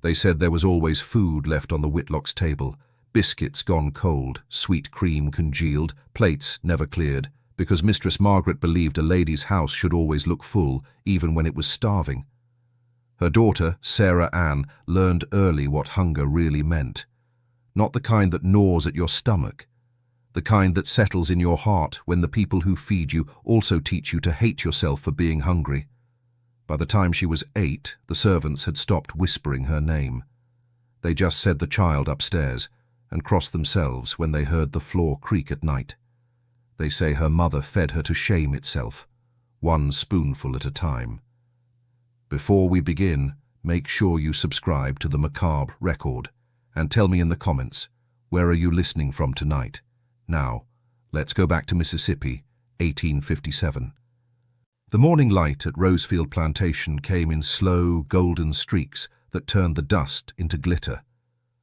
They said there was always food left on the Whitlock's table, biscuits gone cold, sweet cream congealed, plates never cleared, because Mistress Margaret believed a lady's house should always look full, even when it was starving. Her daughter, Sarah Ann, learned early what hunger really meant. Not the kind that gnaws at your stomach, the kind that settles in your heart when the people who feed you also teach you to hate yourself for being hungry. By the time she was 8, the servants had stopped whispering her name. They just said the child upstairs, and crossed themselves when they heard the floor creak at night. They say her mother fed her to shame itself, one spoonful at a time. Before we begin, make sure you subscribe to the Macabre record, and tell me in the comments, where are you listening from tonight? Now, let's go back to Mississippi, 1857. The morning light at Rosefield Plantation came in slow, golden streaks that turned the dust into glitter.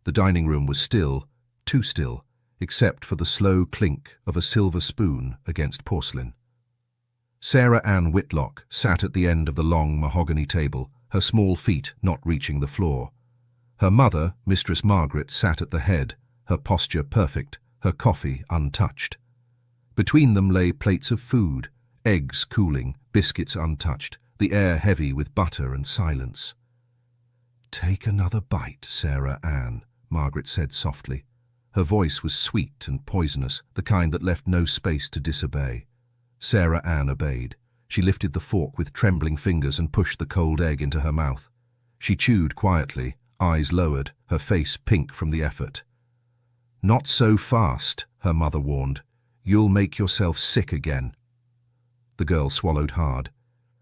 The dining room was still, too still, except for the slow clink of a silver spoon against porcelain. Sarah Ann Whitlock sat at the end of the long mahogany table, her small feet not reaching the floor. Her mother, Mistress Margaret, sat at the head, her posture perfect, her coffee untouched. Between them lay plates of food, eggs cooling, biscuits untouched, the air heavy with butter and silence. "Take another bite, Sarah Ann," Margaret said softly. Her voice was sweet and poisonous, the kind that left no space to disobey. Sarah Ann obeyed. She lifted the fork with trembling fingers and pushed the cold egg into her mouth. She chewed quietly, eyes lowered, her face pink from the effort. "Not so fast," her mother warned. "You'll make yourself sick again." The girl swallowed hard.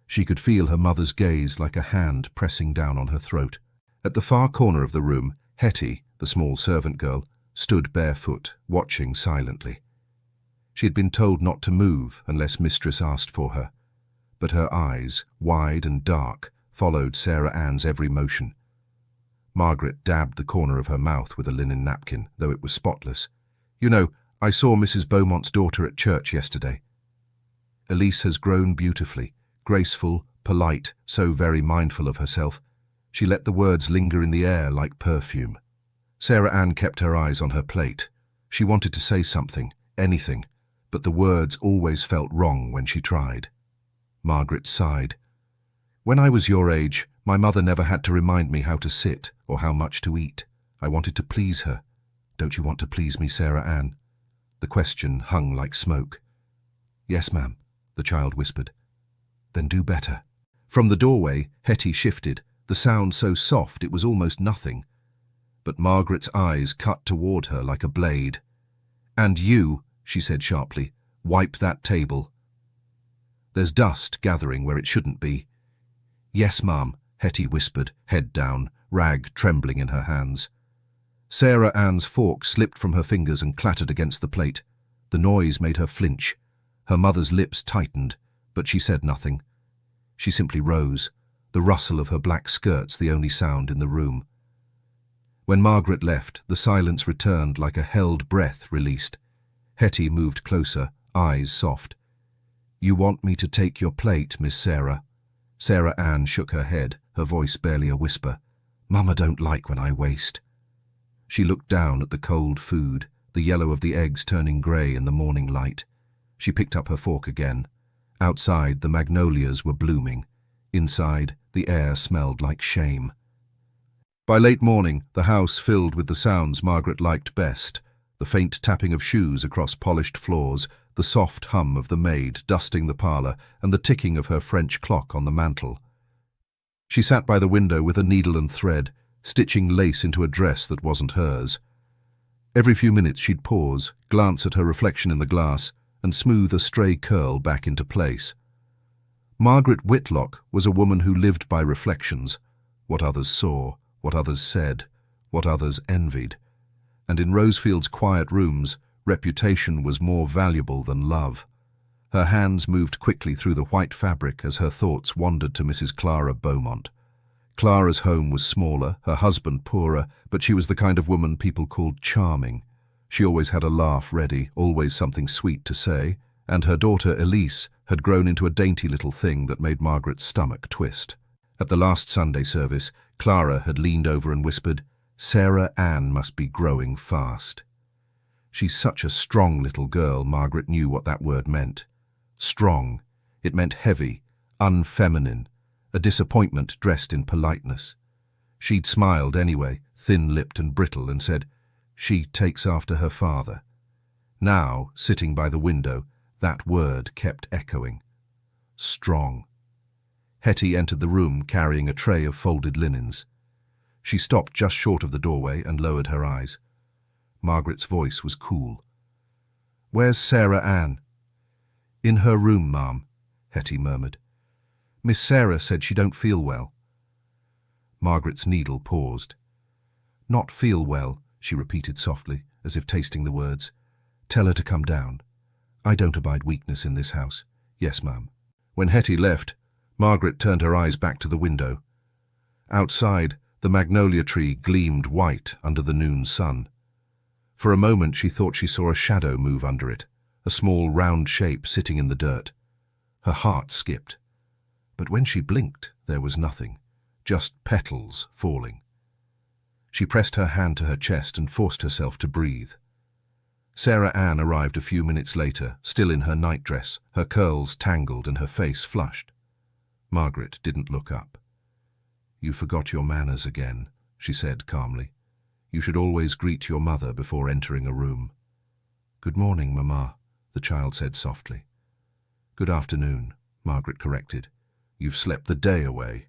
She could feel her mother's gaze like a hand pressing down on her throat. At the far corner of the room, Hettie, the small servant girl, stood barefoot, watching silently. She had been told not to move unless Mistress asked for her, but her eyes, wide and dark, followed Sarah Ann's every motion. Margaret dabbed the corner of her mouth with a linen napkin, though it was spotless. "You know, I saw Mrs. Beaumont's daughter at church yesterday. Elise has grown beautifully, graceful, polite, so very mindful of herself. She let the words linger in the air like perfume." Sarah Ann kept her eyes on her plate. She wanted to say something, anything, but the words always felt wrong when she tried. Margaret sighed. "When I was your age, my mother never had to remind me how to sit or how much to eat. I wanted to please her. Don't you want to please me, Sarah Ann?" The question hung like smoke. "Yes, ma'am," the child whispered. "Then do better." From the doorway, Hettie shifted, the sound so soft it was almost nothing. But Margaret's eyes cut toward her like a blade. "And you," she said sharply, "wipe that table. There's dust gathering where it shouldn't be." "Yes, ma'am," Hettie whispered, head down, rag trembling in her hands. Sarah Ann's fork slipped from her fingers and clattered against the plate. The noise made her flinch. Her mother's lips tightened, but she said nothing. She simply rose, the rustle of her black skirts the only sound in the room. When Margaret left, the silence returned like a held breath released. Hettie moved closer, eyes soft. "You want me to take your plate, Miss Sarah?" Sarah Ann shook her head, her voice barely a whisper. "Mama don't like when I waste." She looked down at the cold food, the yellow of the eggs turning grey in the morning light. She picked up her fork again. Outside, the magnolias were blooming. Inside, the air smelled like shame. By late morning, the house filled with the sounds Margaret liked best, the faint tapping of shoes across polished floors, the soft hum of the maid dusting the parlour, and the ticking of her French clock on the mantel. She sat by the window with a needle and thread, stitching lace into a dress that wasn't hers. Every few minutes she'd pause, glance at her reflection in the glass, and smooth a stray curl back into place. Margaret Whitlock was a woman who lived by reflections, what others saw, what others said, what others envied. And in Rosefield's quiet rooms, reputation was more valuable than love. Her hands moved quickly through the white fabric as her thoughts wandered to Mrs. Clara Beaumont. Clara's home was smaller, her husband poorer, but she was the kind of woman people called charming. She always had a laugh ready, always something sweet to say, and her daughter Elise had grown into a dainty little thing that made Margaret's stomach twist. At the last Sunday service, Clara had leaned over and whispered, "Sarah Ann must be growing fast." She's such a strong little girl. Margaret knew what that word meant. Strong. It meant heavy, unfeminine, a disappointment dressed in politeness. She'd smiled anyway, thin-lipped and brittle, and said, "She takes after her father." Now, sitting by the window, that word kept echoing. Strong. Hettie entered the room carrying a tray of folded linens. She stopped just short of the doorway and lowered her eyes. Margaret's voice was cool. "Where's Sarah Ann?" "In her room, ma'am," Hettie murmured. "Miss Sarah said she don't feel well." Margaret's needle paused. "Not feel well," she repeated softly, as if tasting the words. "Tell her to come down. I don't abide weakness in this house." "Yes, ma'am." When Hettie left, Margaret turned her eyes back to the window. Outside, the magnolia tree gleamed white under the noon sun. For a moment she thought she saw a shadow move under it, a small round shape sitting in the dirt. Her heart skipped. But when she blinked, there was nothing, just petals falling. She pressed her hand to her chest and forced herself to breathe. Sarah Ann arrived a few minutes later, still in her nightdress, her curls tangled and her face flushed. Margaret didn't look up. "You forgot your manners again," she said calmly. "You should always greet your mother before entering a room." "Good morning, Mama," the child said softly. "Good afternoon," Margaret corrected. "You've slept the day away."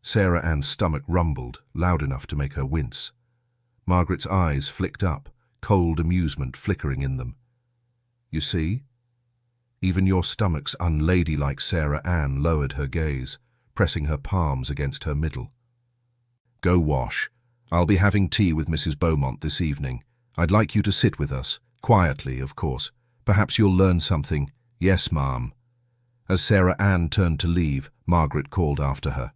Sarah Ann's stomach rumbled, loud enough to make her wince. Margaret's eyes flicked up, cold amusement flickering in them. "You see?" Even your stomach's unladylike Sarah Ann lowered her gaze, pressing her palms against her middle. "Go wash. I'll be having tea with Mrs. Beaumont this evening. I'd like you to sit with us, quietly, of course. Perhaps you'll learn something." "Yes, ma'am." As Sarah Ann turned to leave, Margaret called after her.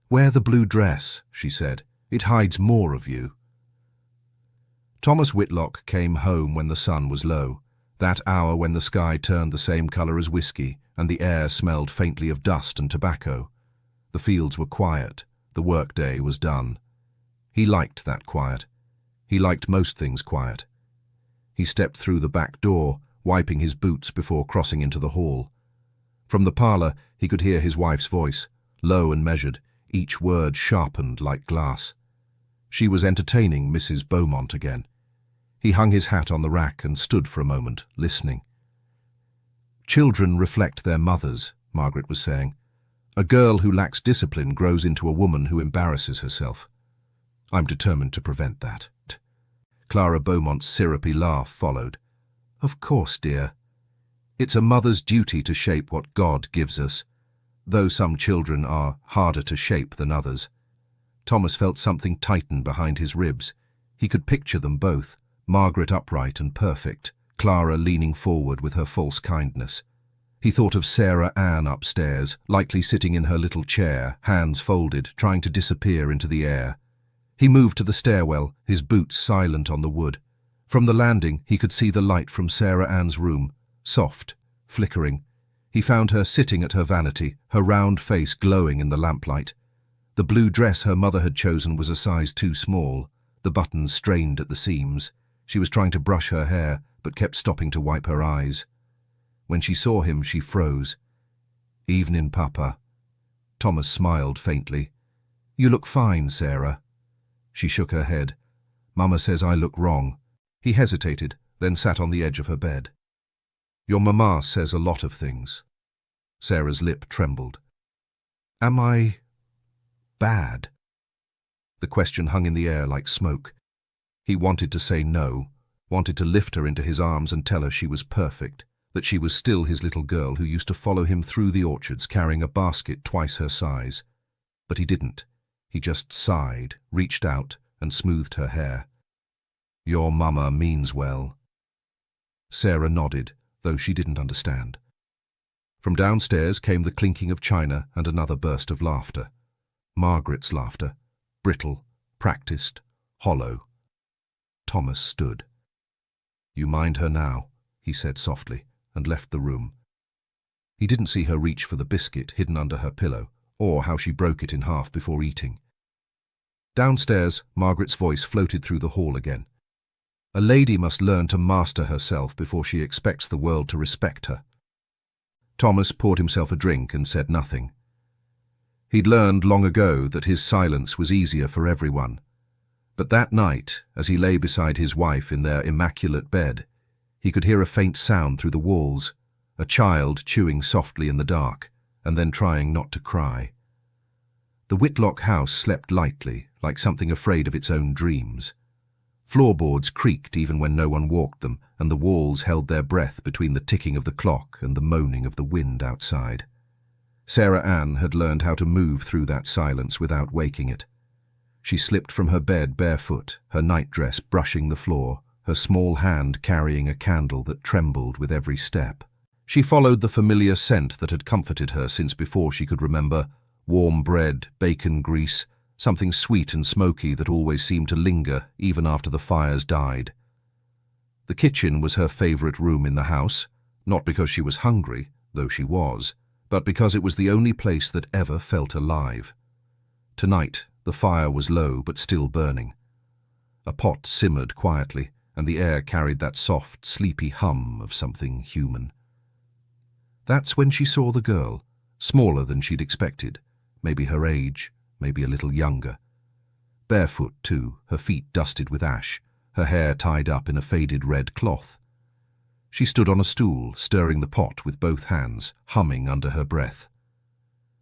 "Wear the blue dress," she said. "It hides more of you." Thomas Whitlock came home when the sun was low, that hour when the sky turned the same colour as whiskey and the air smelled faintly of dust and tobacco. The fields were quiet, the workday was done. He liked that quiet. He liked most things quiet. He stepped through the back door, wiping his boots before crossing into the hall. From the parlour he could hear his wife's voice, low and measured, each word sharpened like glass. She was entertaining Mrs. Beaumont again. He hung his hat on the rack and stood for a moment, listening. "Children reflect their mothers," Margaret was saying. "A girl who lacks discipline grows into a woman who embarrasses herself. I'm determined to prevent that." Clara Beaumont's syrupy laugh followed. "Of course, dear. It's a mother's duty to shape what God gives us, though some children are harder to shape than others." Thomas felt something tighten behind his ribs. He could picture them both, Margaret upright and perfect, Clara leaning forward with her false kindness. He thought of Sarah Ann upstairs, likely sitting in her little chair, hands folded, trying to disappear into the air. He moved to the stairwell, his boots silent on the wood. From the landing he could see the light from Sarah Ann's room, soft, flickering. He found her sitting at her vanity, her round face glowing in the lamplight. The blue dress her mother had chosen was a size too small, the buttons strained at the seams. She was trying to brush her hair, but kept stopping to wipe her eyes. When she saw him, she froze. "Evening, Papa." Thomas smiled faintly. "You look fine, Sarah." She shook her head. "Mama says I look wrong." He hesitated, then sat on the edge of her bed. "Your mama says a lot of things." Sarah's lip trembled. "Am I bad?" The question hung in the air like smoke. He wanted to say no, wanted to lift her into his arms and tell her she was perfect, that she was still his little girl who used to follow him through the orchards carrying a basket twice her size. But he didn't. He just sighed, reached out, and smoothed her hair. "Your mama means well." Sarah nodded, though she didn't understand. From downstairs came the clinking of china and another burst of laughter. Margaret's laughter, brittle, practiced, hollow. Thomas stood. "You mind her now," he said softly, and left the room. He didn't see her reach for the biscuit hidden under her pillow, or how she broke it in half before eating. Downstairs, Margaret's voice floated through the hall again. A lady must learn to master herself before she expects the world to respect her. Thomas poured himself a drink and said nothing. He'd learned long ago that his silence was easier for everyone. But that night, as he lay beside his wife in their immaculate bed, he could hear a faint sound through the walls, a child chewing softly in the dark, and then trying not to cry. The Whitlock house slept lightly, like something afraid of its own dreams. Floorboards creaked even when no one walked them, and the walls held their breath between the ticking of the clock and the moaning of the wind outside. Sarah Ann had learned how to move through that silence without waking it. She slipped from her bed barefoot, her nightdress brushing the floor, her small hand carrying a candle that trembled with every step. She followed the familiar scent that had comforted her since before she could remember: warm bread, bacon grease, something sweet and smoky that always seemed to linger even after the fires died. The kitchen was her favorite room in the house, not because she was hungry, though she was, but because it was the only place that ever felt alive. Tonight, the fire was low but still burning. A pot simmered quietly, and the air carried that soft, sleepy hum of something human. That's when she saw the girl, smaller than she'd expected, maybe her age, maybe a little younger. Barefoot, too, her feet dusted with ash, her hair tied up in a faded red cloth. She stood on a stool, stirring the pot with both hands, humming under her breath.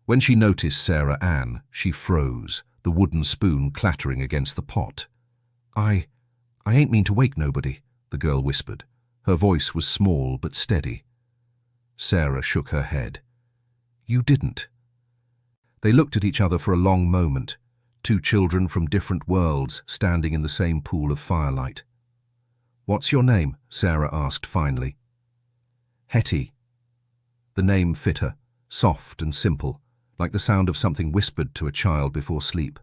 When she noticed Sarah Ann, she froze, the wooden spoon clattering against the pot. I ain't mean to wake nobody," the girl whispered. Her voice was small but steady. Sarah shook her head. "You didn't." They looked at each other for a long moment, two children from different worlds standing in the same pool of firelight. "What's your name?" Sarah asked finally. "Hettie." The name fit her, soft and simple, like the sound of something whispered to a child before sleep.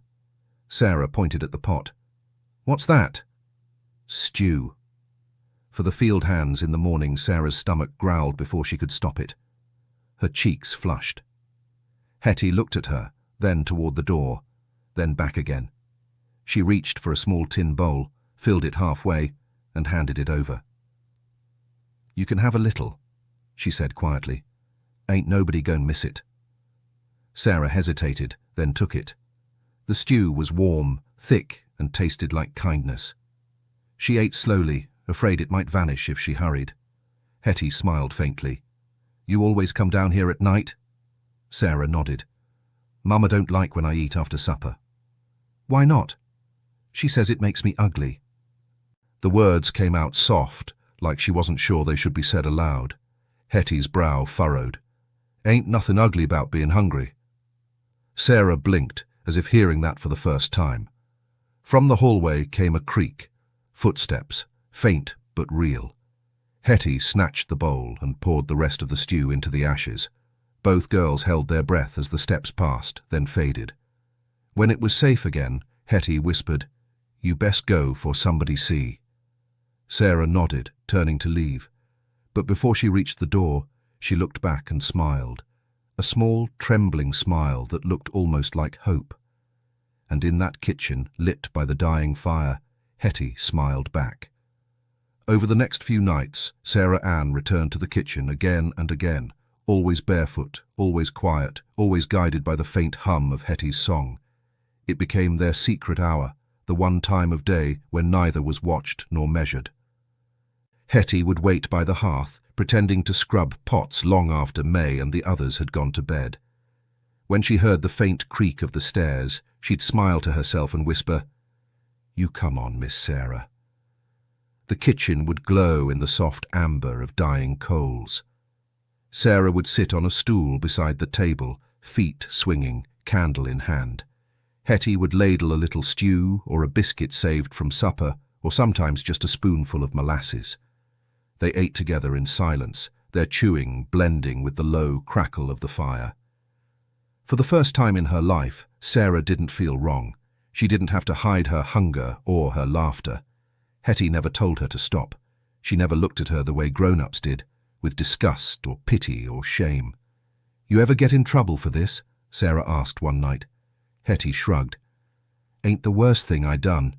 Sarah pointed at the pot. "What's that?" "Stew." For the field hands in the morning, Sarah's stomach growled before she could stop it. Her cheeks flushed. Hettie looked at her, then toward the door, then back again. She reached for a small tin bowl, filled it halfway, and handed it over. "You can have a little," she said quietly. "Ain't nobody gon' miss it." Sarah hesitated, then took it. The stew was warm, thick, and tasted like kindness. She ate slowly, afraid it might vanish if she hurried. Hettie smiled faintly. "You always come down here at night?" Sarah nodded. "Mama don't like when I eat after supper." "Why not?" "She says it makes me ugly." The words came out soft, like she wasn't sure they should be said aloud. Hettie's brow furrowed. "Ain't nothing ugly about being hungry." Sarah blinked, as if hearing that for the first time. From the hallway came a creak, footsteps, faint but real. Hettie snatched the bowl and poured the rest of the stew into the ashes. Both girls held their breath as the steps passed, then faded. When it was safe again, Hettie whispered, "You best go 'fore somebody see." Sarah nodded, turning to leave. But before she reached the door, she looked back and smiled, a small, trembling smile that looked almost like hope. And in that kitchen, lit by the dying fire, Hettie smiled back. Over the next few nights, Sarah Ann returned to the kitchen again and again, always barefoot, always quiet, always guided by the faint hum of Hettie's song. It became their secret hour, the one time of day when neither was watched nor measured. Hettie would wait by the hearth, pretending to scrub pots long after May and the others had gone to bed. When she heard the faint creak of the stairs, she'd smile to herself and whisper, "You come on, Miss Sarah." The kitchen would glow in the soft amber of dying coals. Sarah would sit on a stool beside the table, feet swinging, candle in hand. Hettie would ladle a little stew or a biscuit saved from supper, or sometimes just a spoonful of molasses. They ate together in silence, their chewing blending with the low crackle of the fire. For the first time in her life, Sarah didn't feel wrong. She didn't have to hide her hunger or her laughter. Hettie never told her to stop. She never looked at her the way grown-ups did, with disgust or pity or shame. "You ever get in trouble for this?" Sarah asked one night. Hettie shrugged. Ain't the worst thing I done."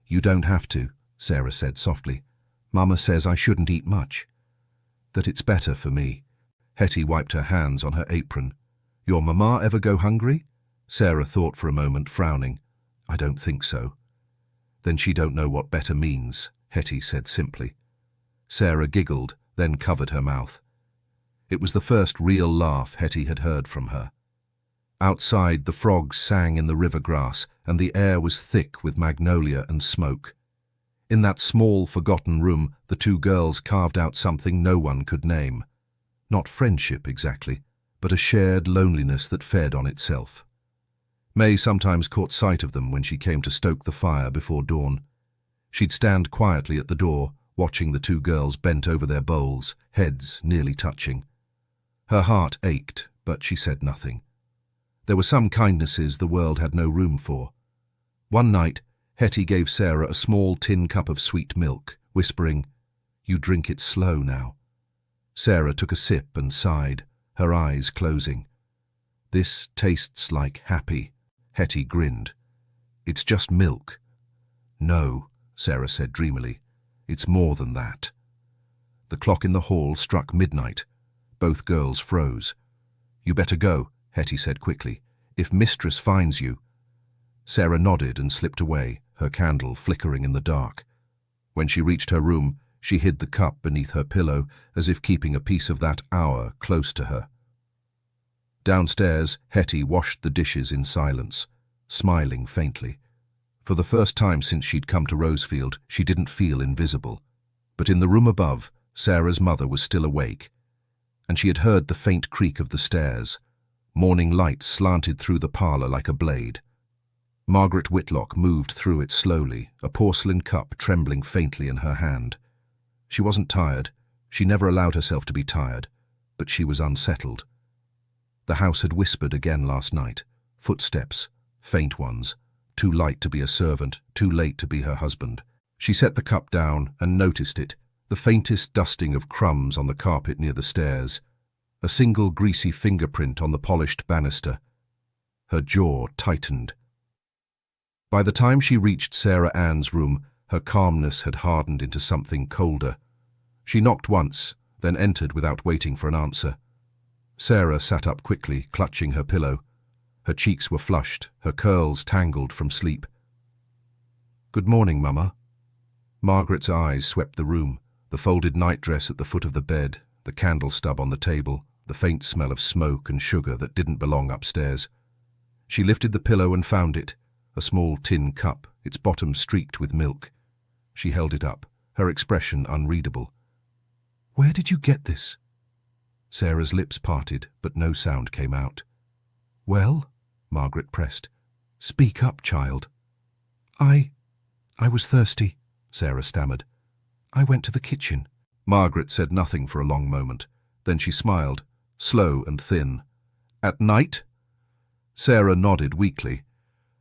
"You don't have to," Sarah said softly. "Mama says I shouldn't eat much. That it's better for me." Hettie wiped her hands on her apron. "Your mama ever go hungry?" Sarah thought for a moment, frowning. "I don't think so." "Then she don't know what better means," Hettie said simply. Sarah giggled, then covered her mouth. It was the first real laugh Hettie had heard from her. Outside, the frogs sang in the river grass, and the air was thick with magnolia and smoke. In that small, forgotten room, the two girls carved out something no one could name. Not friendship exactly, but a shared loneliness that fed on itself. May sometimes caught sight of them when she came to stoke the fire before dawn. She'd stand quietly at the door, watching the two girls bent over their bowls, heads nearly touching. Her heart ached, but she said nothing. There were some kindnesses the world had no room for. One night, Hettie gave Sarah a small tin cup of sweet milk, whispering, "You drink it slow now." Sarah took a sip and sighed, her eyes closing. "This tastes like happy," Hettie grinned. "It's just milk." "No," Sarah said dreamily. "It's more than that." The clock in the hall struck midnight. Both girls froze. "You better go," Hettie said quickly. "If Mistress finds you—" Sarah nodded and slipped away, her candle flickering in the dark. When she reached her room, she hid the cup beneath her pillow, as if keeping a piece of that hour close to her. Downstairs, Hettie washed the dishes in silence, smiling faintly. For the first time since she'd come to Rosefield, she didn't feel invisible. But in the room above, Sarah's mother was still awake, and she had heard the faint creak of the stairs. Morning light slanted through the parlour like a blade. Margaret Whitlock moved through it slowly, a porcelain cup trembling faintly in her hand. She wasn't tired. She never allowed herself to be tired, but she was unsettled. The house had whispered again last night. Footsteps, faint ones, too light to be a servant, too late to be her husband. She set the cup down and noticed it, the faintest dusting of crumbs on the carpet near the stairs, a single greasy fingerprint on the polished banister. Her jaw tightened. By the time she reached Sarah Ann's room, her calmness had hardened into something colder. She knocked once, then entered without waiting for an answer. Sarah sat up quickly, clutching her pillow. Her cheeks were flushed, her curls tangled from sleep. "Good morning, Mama." Margaret's eyes swept the room, the folded nightdress at the foot of the bed, the candle stub on the table, the faint smell of smoke and sugar that didn't belong upstairs. She lifted the pillow and found it, a small tin cup, its bottom streaked with milk. She held it up, her expression unreadable. "Where did you get this?" Sarah's lips parted, but no sound came out. "Well?" Margaret pressed. "Speak up, child." I was thirsty," Sarah stammered. "I went to the kitchen." Margaret said nothing for a long moment. Then she smiled, slow and thin. "At night?" Sarah nodded weakly.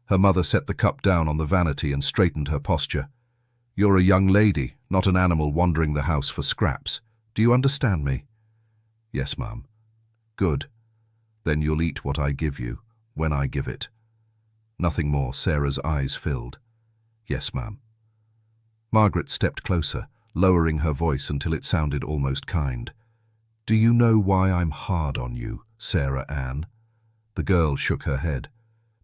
Her mother set the cup down on the vanity and straightened her posture. "You're a young lady, not an animal wandering the house for scraps. Do you understand me?" "Yes, Ma'am." "Good. Then you'll eat what I give you, when I give it." Nothing more. Sarah's eyes filled. "Yes, Ma'am." Margaret stepped closer, lowering her voice until it sounded almost kind. "Do you know why I'm hard on you, Sarah Ann?" The girl shook her head.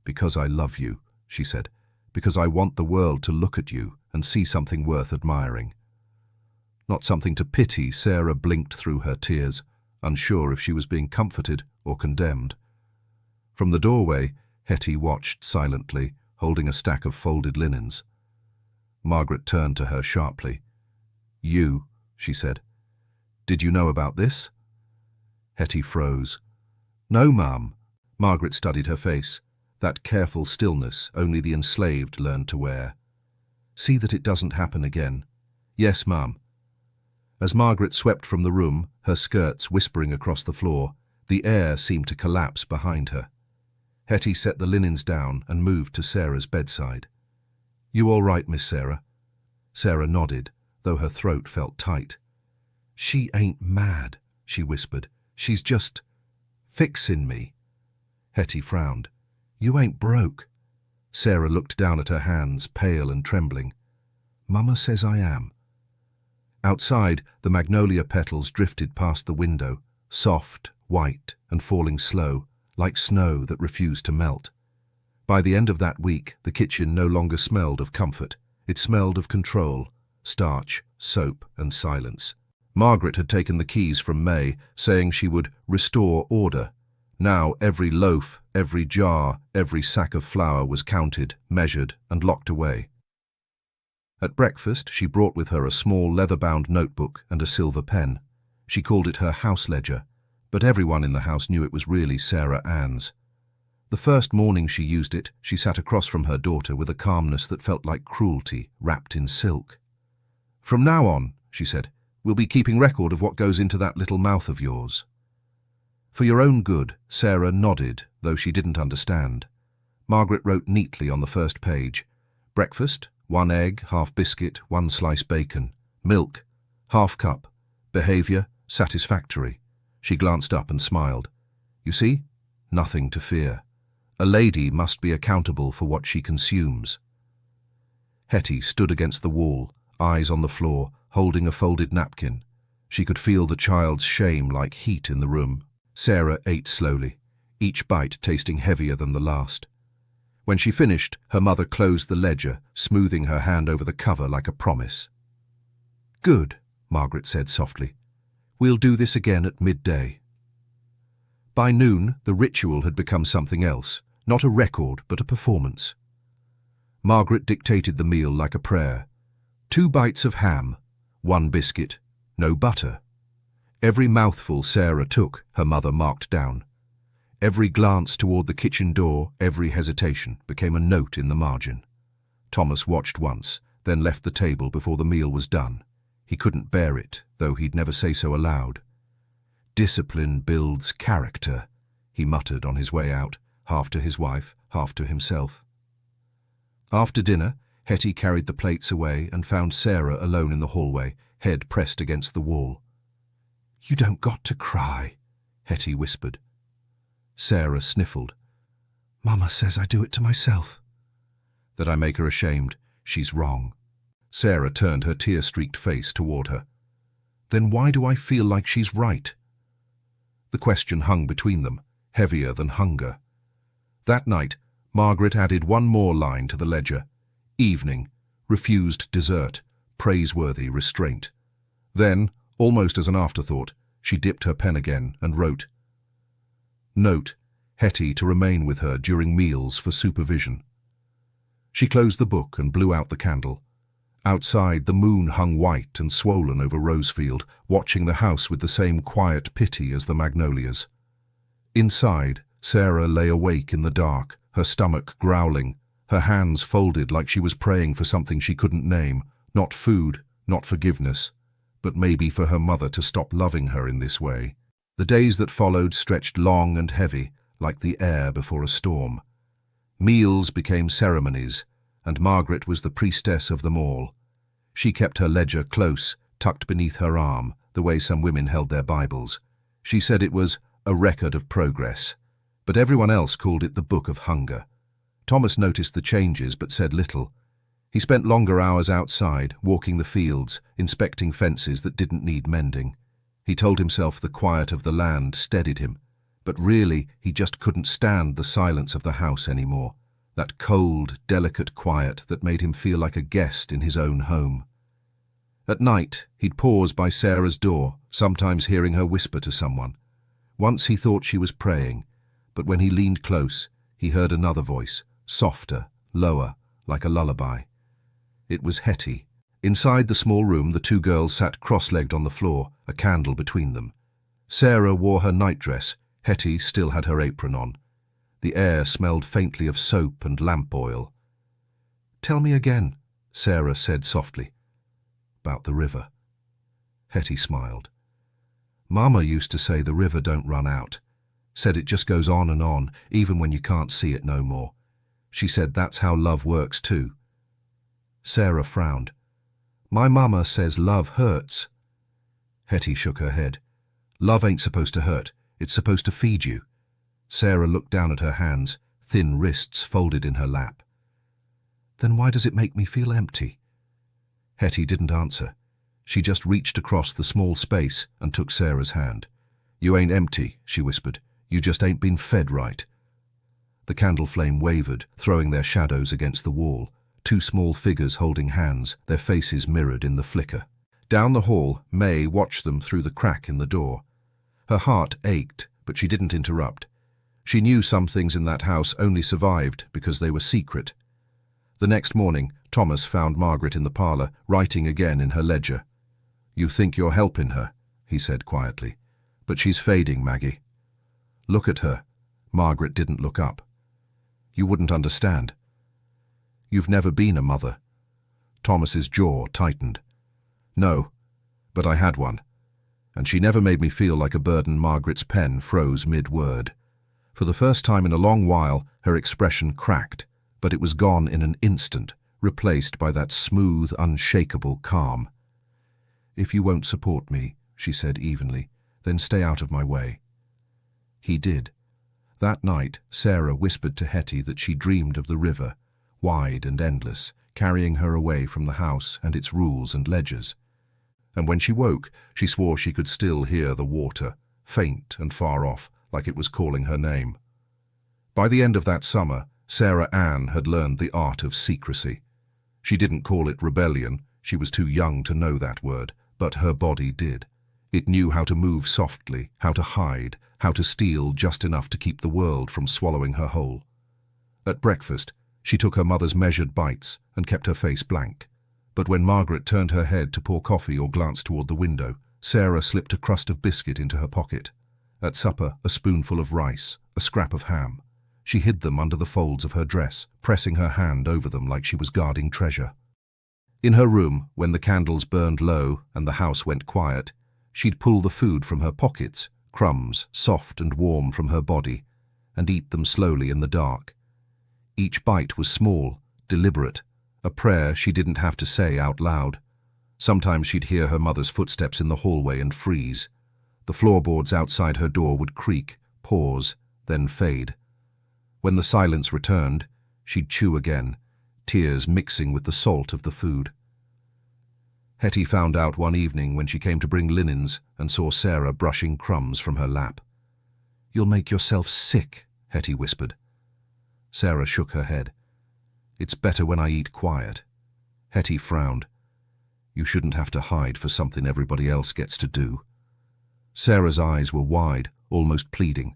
"Because I love you," she said. "Because I want the world to look at you and see something worth admiring." Not something to pity, Sarah blinked through her tears, unsure if she was being comforted or condemned. From the doorway, Hettie watched silently, holding a stack of folded linens. Margaret turned to her sharply. "You," she said. "Did you know about this?" Hettie froze. "No, Ma'am." Margaret studied her face, that careful stillness only the enslaved learned to wear. "See that it doesn't happen again." "Yes, Ma'am." As Margaret swept from the room, her skirts whispering across the floor, the air seemed to collapse behind her. Hettie set the linens down and moved to Sarah's bedside. "You all right, Miss Sarah?" Sarah nodded, though her throat felt tight. "She ain't mad," she whispered. "She's just fixin' me." Hettie frowned. "You ain't broke." Sarah looked down at her hands, pale and trembling. "Mama says I am." Outside, the magnolia petals drifted past the window, soft, white, and falling slow, like snow that refused to melt. By the end of that week, the kitchen no longer smelled of comfort. It smelled of control, starch, soap, and silence. Margaret had taken the keys from May, saying she would restore order. Now every loaf, every jar, every sack of flour was counted, measured, and locked away. At breakfast, she brought with her a small leather-bound notebook and a silver pen. She called it her house ledger, but everyone in the house knew it was really Sarah Ann's. The first morning she used it, she sat across from her daughter with a calmness that felt like cruelty wrapped in silk. "From now on," she said, "we'll be keeping record of what goes into that little mouth of yours." For your own good, Sarah nodded, though she didn't understand. Margaret wrote neatly on the first page. Breakfast, 1 egg, half biscuit, 1 slice bacon. Milk, half cup. Behavior, satisfactory. She glanced up and smiled. You see? Nothing to fear. A lady must be accountable for what she consumes. Hettie stood against the wall, eyes on the floor, holding a folded napkin. She could feel the child's shame like heat in the room. Sarah ate slowly, each bite tasting heavier than the last. When she finished, her mother closed the ledger, smoothing her hand over the cover like a promise. "Good," Margaret said softly. "We'll do this again at midday." By noon, the ritual had become something else, not a record but a performance. Margaret dictated the meal like a prayer. 2 bites of ham, 1 biscuit, no butter. Every mouthful Sarah took, her mother marked down. Every glance toward the kitchen door, every hesitation, became a note in the margin. Thomas watched once, then left the table before the meal was done. He couldn't bear it, though he'd never say so aloud. "Discipline builds character," he muttered on his way out, half to his wife, half to himself. After dinner, Hettie carried the plates away and found Sarah alone in the hallway, head pressed against the wall. "You don't got to cry," Hettie whispered. Sarah sniffled. "Mama says I do it to myself." "That I make her ashamed. She's wrong." Sarah turned her tear-streaked face toward her. "Then why do I feel like she's right?" The question hung between them, heavier than hunger. That night, Margaret added 1 more line to the ledger. Evening, refused dessert, praiseworthy restraint. Then, almost as an afterthought, she dipped her pen again and wrote, "Note, Hettie to remain with her during meals for supervision." She closed the book and blew out the candle. Outside, the moon hung white and swollen over Rosefield, watching the house with the same quiet pity as the magnolias. Inside, Sarah lay awake in the dark, her stomach growling, her hands folded like she was praying for something she couldn't name, not food, not forgiveness, but maybe for her mother to stop loving her in this way. The days that followed stretched long and heavy, like the air before a storm. Meals became ceremonies, and Margaret was the priestess of them all. She kept her ledger close, tucked beneath her arm, the way some women held their Bibles. She said it was a record of progress, but everyone else called it the Book of Hunger. Thomas noticed the changes but said little. He spent longer hours outside, walking the fields, inspecting fences that didn't need mending. He told himself the quiet of the land steadied him, but really he just couldn't stand the silence of the house anymore, that cold, delicate quiet that made him feel like a guest in his own home. At night, he'd pause by Sarah's door, sometimes hearing her whisper to someone. Once he thought she was praying, but when he leaned close, he heard another voice, softer, lower, like a lullaby. It was Hettie. Inside the small room, the 2 girls sat cross-legged on the floor, a candle between them. Sarah wore her nightdress. Hettie still had her apron on. The air smelled faintly of soap and lamp oil. "Tell me again," Sarah said softly. "About the river." Hettie smiled. "Mama used to say the river don't run out. Said it just goes on, even when you can't see it no more. She said that's how love works too." Sarah frowned. "My mama says love hurts." Hettie shook her head. "Love ain't supposed to hurt. It's supposed to feed you." Sarah looked down at her hands, thin wrists folded in her lap. Then why does it make me feel empty? Hettie didn't answer. She just reached across the small space and took Sarah's hand. You ain't empty, she whispered. You just ain't been fed right. The candle flame wavered, throwing their shadows against the wall. Two small figures holding hands, their faces mirrored in the flicker. Down the hall, May watched them through the crack in the door. Her heart ached, but she didn't interrupt. She knew some things in that house only survived because they were secret. The next morning, Thomas found Margaret in the parlour, writing again in her ledger. You think you're helping her, he said quietly. But she's fading, Maggie. Look at her. Margaret didn't look up. You wouldn't understand. You've never been a mother. Thomas's jaw tightened. No, but I had one. And she never made me feel like a burden. Margaret's pen froze mid-word. For the first time in a long while, her expression cracked, but it was gone in an instant, replaced by that smooth, unshakable calm. If you won't support me, she said evenly, then stay out of my way. He did. That night, Sarah whispered to Hettie that she dreamed of the river, wide and endless, carrying her away from the house and its rules and ledgers. And when she woke, she swore she could still hear the water, faint and far off, like it was calling her name. By the end of that summer, Sarah Ann had learned the art of secrecy. She didn't call it rebellion, she was too young to know that word, but her body did. It knew how to move softly, how to hide, how to steal just enough to keep the world from swallowing her whole. At breakfast, she took her mother's measured bites and kept her face blank. But when Margaret turned her head to pour coffee or glance toward the window, Sarah slipped a crust of biscuit into her pocket. At supper, a spoonful of rice, a scrap of ham. She hid them under the folds of her dress, pressing her hand over them like she was guarding treasure. In her room, when the candles burned low and the house went quiet, she'd pull the food from her pockets, crumbs, soft and warm from her body, and eat them slowly in the dark. Each bite was small, deliberate, a prayer she didn't have to say out loud. Sometimes she'd hear her mother's footsteps in the hallway and freeze. The floorboards outside her door would creak, pause, then fade. When the silence returned, she'd chew again, tears mixing with the salt of the food. Hettie found out one evening when she came to bring linens and saw Sarah brushing crumbs from her lap. "You'll make yourself sick," Hettie whispered. Sarah shook her head. "It's better when I eat quiet." Hettie frowned. "You shouldn't have to hide for something everybody else gets to do." Sarah's eyes were wide, almost pleading.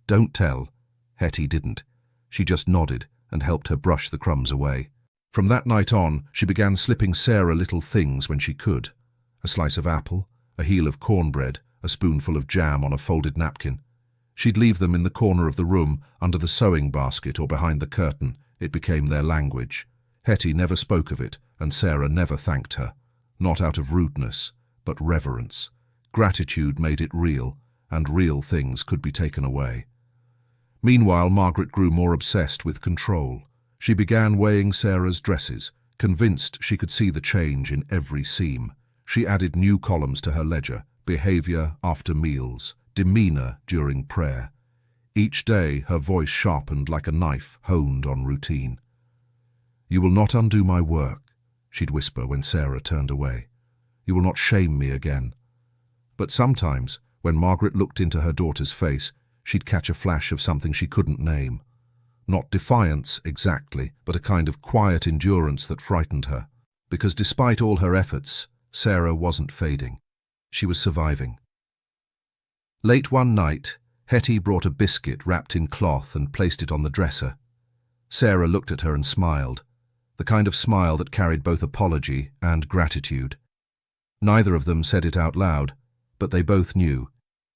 "Don't tell." Hettie didn't. She just nodded and helped her brush the crumbs away. From that night on, she began slipping Sarah little things when she could. A slice of apple, a heel of cornbread, a spoonful of jam on a folded napkin. She'd leave them in the corner of the room, under the sewing basket or behind the curtain. It became their language. Hettie never spoke of it, and Sarah never thanked her. Not out of rudeness, but reverence. Gratitude made it real, and real things could be taken away. Meanwhile, Margaret grew more obsessed with control. She began weighing Sarah's dresses, convinced she could see the change in every seam. She added new columns to her ledger: behavior after meals, demeanor during prayer. Each day her voice sharpened like a knife honed on routine. "You will not undo my work," she'd whisper when Sarah turned away. "You will not shame me again." But sometimes, when Margaret looked into her daughter's face, she'd catch a flash of something she couldn't name. Not defiance exactly, but a kind of quiet endurance that frightened her. Because despite all her efforts, Sarah wasn't fading. She was surviving. Late one night, Hettie brought a biscuit wrapped in cloth and placed it on the dresser. Sarah looked at her and smiled, the kind of smile that carried both apology and gratitude. Neither of them said it out loud, but they both knew.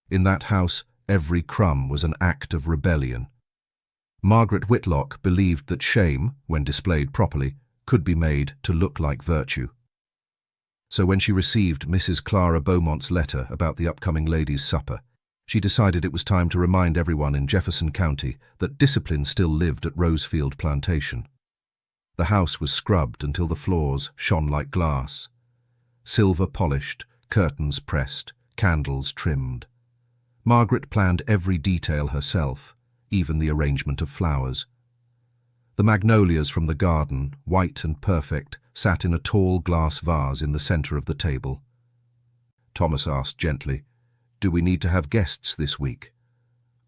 In that house, every crumb was an act of rebellion. Margaret Whitlock believed that shame, when displayed properly, could be made to look like virtue. So when she received Mrs. Clara Beaumont's letter about the upcoming ladies' supper, she decided it was time to remind everyone in Jefferson County that discipline still lived at Rosefield Plantation. The house was scrubbed until the floors shone like glass. Silver polished, curtains pressed, candles trimmed. Margaret planned every detail herself, even the arrangement of flowers. The magnolias from the garden, white and perfect, sat in a tall glass vase in the centre of the table. Thomas asked gently, "Do we need to have guests this week?"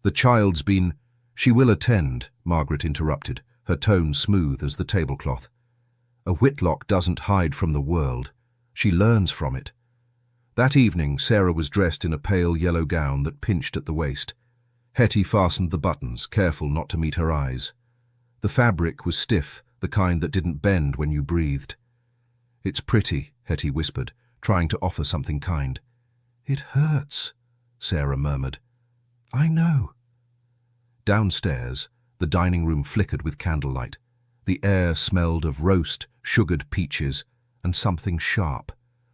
"The child's been—" "She will attend," Margaret interrupted, her tone smooth as the tablecloth. "A Whitlock doesn't hide from the world. She learns from it." That evening, Sarah was dressed in a pale yellow gown that pinched at the waist. Hettie fastened the buttons, careful not to meet her eyes. The fabric was stiff, the kind that didn't bend when you breathed. "It's pretty," Hettie whispered, trying to offer something kind. "It hurts," Sarah murmured. "I know." Downstairs, the dining room flickered with candlelight. The air smelled of roast, sugared peaches, and something sharp,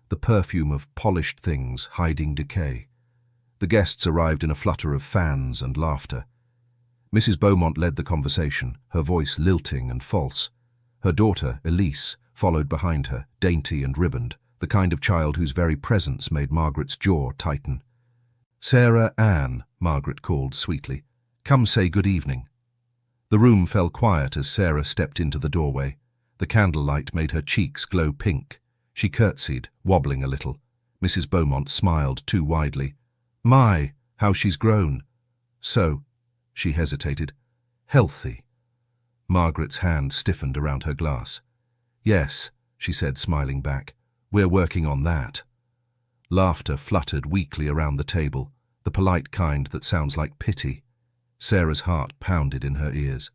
the perfume of polished things hiding decay. The guests arrived in a flutter of fans and laughter. Mrs. Beaumont led the conversation, her voice lilting and false. Her daughter, Elise, followed behind her, dainty and ribboned, the kind of child whose very presence made Margaret's jaw tighten. "Sarah Ann," Margaret called sweetly, "come say good evening." The room fell quiet as Sarah stepped into the doorway. The candlelight made her cheeks glow pink. She curtsied, wobbling a little. Mrs. Beaumont smiled too widely. "My, how she's grown." "So," she hesitated, "healthy." Margaret's hand stiffened around her glass. "Yes," she said, smiling back, "we're working on that." Laughter fluttered weakly around the table, the polite kind that sounds like pity. Sarah's heart pounded in her ears.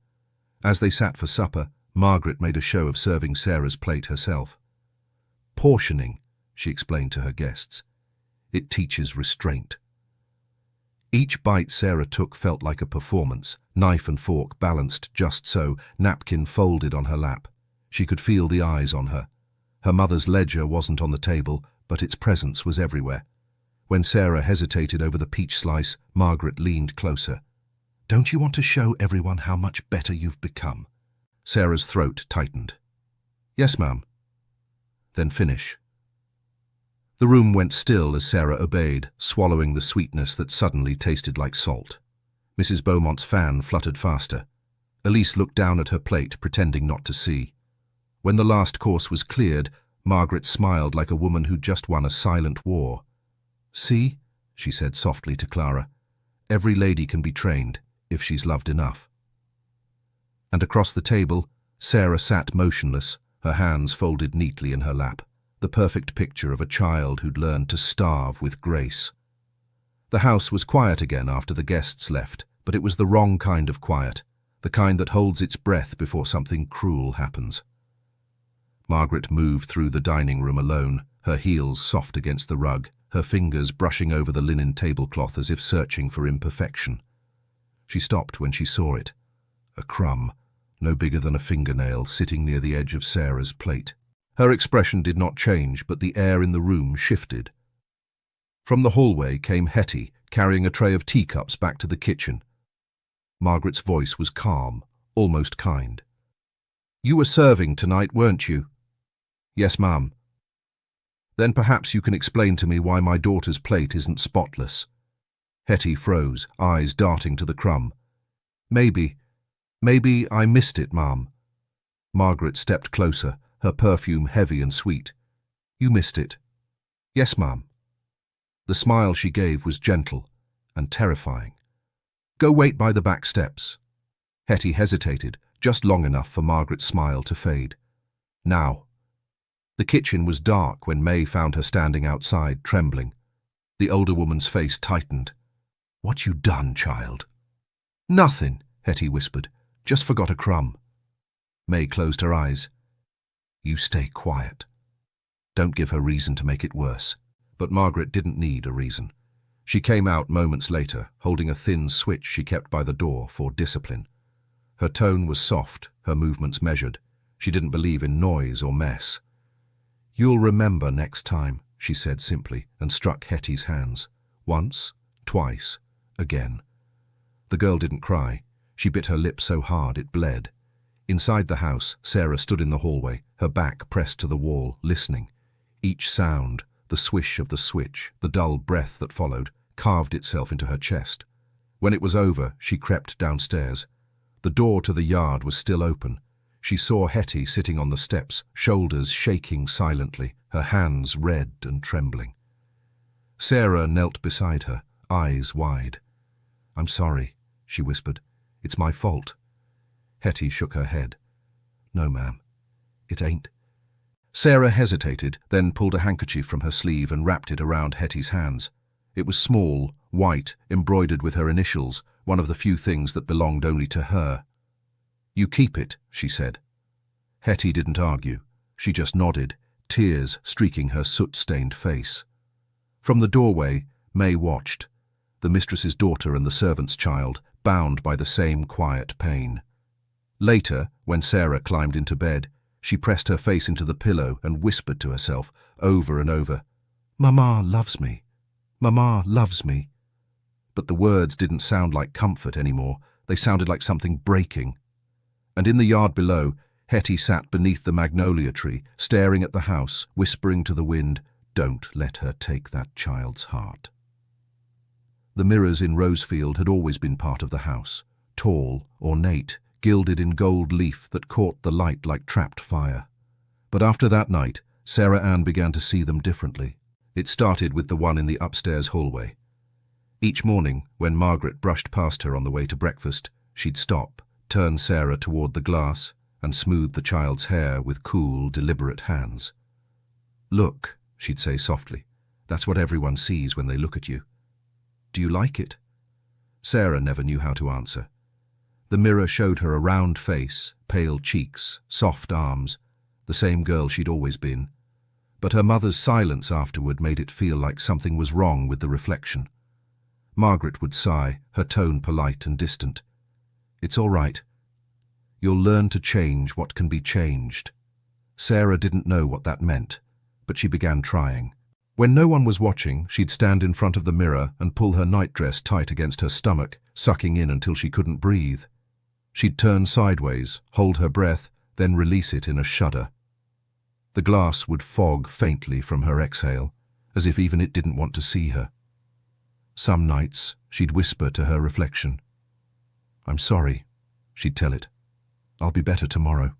As they sat for supper, Margaret made a show of serving Sarah's plate herself. "Portioning," she explained to her guests. "It teaches restraint." Each bite Sarah took felt like a performance, knife and fork balanced just so, napkin folded on her lap. She could feel the eyes on her. Her mother's ledger wasn't on the table, but its presence was everywhere. When Sarah hesitated over the peach slice, Margaret leaned closer. "Don't you want to show everyone how much better you've become?" Sarah's throat tightened. "Yes, ma'am." "Then finish." The room went still as Sarah obeyed, swallowing the sweetness that suddenly tasted like salt. Mrs. Beaumont's fan fluttered faster. Elise looked down at her plate, pretending not to see. When the last course was cleared, Margaret smiled like a woman who'd just won a silent war. "See," she said softly to Clara, "every lady can be trained, if she's loved enough." And across the table, Sarah sat motionless, her hands folded neatly in her lap, the perfect picture of a child who'd learned to starve with grace. The house was quiet again after the guests left, but it was the wrong kind of quiet, the kind that holds its breath before something cruel happens. Margaret moved through the dining room alone, her heels soft against the rug, her fingers brushing over the linen tablecloth as if searching for imperfection. She stopped when she saw it. A crumb, no bigger than a fingernail, sitting near the edge of Sarah's plate. Her expression did not change, but the air in the room shifted. From the hallway came Hettie, carrying a tray of teacups back to the kitchen. Margaret's voice was calm, almost kind. "You were serving tonight, weren't you?" "Yes, ma'am." "Then perhaps you can explain to me why my daughter's plate isn't spotless." Hettie froze, eyes darting to the crumb. Maybe I missed it, ma'am." Margaret stepped closer, her perfume heavy and sweet. "You missed it." "Yes, ma'am." The smile she gave was gentle and terrifying. "Go wait by the back steps." Hettie hesitated, just long enough for Margaret's smile to fade. "Now." The kitchen was dark when May found her standing outside, trembling. The older woman's face tightened. "What you done, child?" "Nothing," Hettie whispered. "Just forgot a crumb." May closed her eyes. "You stay quiet. Don't give her reason to make it worse." But Margaret didn't need a reason. She came out moments later, holding a thin switch she kept by the door for discipline. Her tone was soft, her movements measured. She didn't believe in noise or mess. "You'll remember next time," she said simply, and struck Hettie's hands. Once, twice, again. The girl didn't cry. She bit her lip so hard it bled. Inside the house, Sarah stood in the hallway, her back pressed to the wall, listening. Each sound, the swish of the switch, the dull breath that followed, carved itself into her chest. When it was over, she crept downstairs. The door to the yard was still open. she saw Hettie sitting on the steps, shoulders shaking silently, her hands red and trembling. Sarah knelt beside her, eyes wide. "I'm sorry," she whispered. "It's my fault." Hettie shook her head. "No, ma'am, it ain't." Sarah hesitated, then pulled a handkerchief from her sleeve and wrapped it around Hettie's hands. It was small, white, embroidered with her initials, one of the few things that belonged only to her. "You keep it," she said. Hettie didn't argue. She just nodded, tears streaking her soot-stained face. From the doorway, May watched, the mistress's daughter and the servant's child, bound by the same quiet pain. Later, when Sarah climbed into bed, she pressed her face into the pillow and whispered to herself, over and over, "Mama loves me. Mama loves me." But the words didn't sound like comfort anymore. They sounded like something breaking. And in the yard below, Hettie sat beneath the magnolia tree, staring at the house, whispering to the wind, "Don't let her take that child's heart." The mirrors in Rosefield had always been part of the house, tall, ornate, gilded in gold leaf that caught the light like trapped fire. But after that night, Sarah Ann began to see them differently. It started with the one in the upstairs hallway. Each morning, when Margaret brushed past her on the way to breakfast, she'd stop, turn Sarah toward the glass, and smooth the child's hair with cool, deliberate hands. "Look," she'd say softly, "that's what everyone sees when they look at you. Do you like it?" Sarah never knew how to answer. The mirror showed her a round face, pale cheeks, soft arms, the same girl she'd always been. But her mother's silence afterward made it feel like something was wrong with the reflection. Margaret would sigh, her tone polite and distant. "It's all right. You'll learn to change what can be changed." Sarah didn't know what that meant, but she began trying. When no one was watching, she'd stand in front of the mirror and pull her nightdress tight against her stomach, sucking in until she couldn't breathe. She'd turn sideways, hold her breath, then release it in a shudder. The glass would fog faintly from her exhale, as if even it didn't want to see her. Some nights, she'd whisper to her reflection. "I'm sorry," she'd tell it. "I'll be better tomorrow."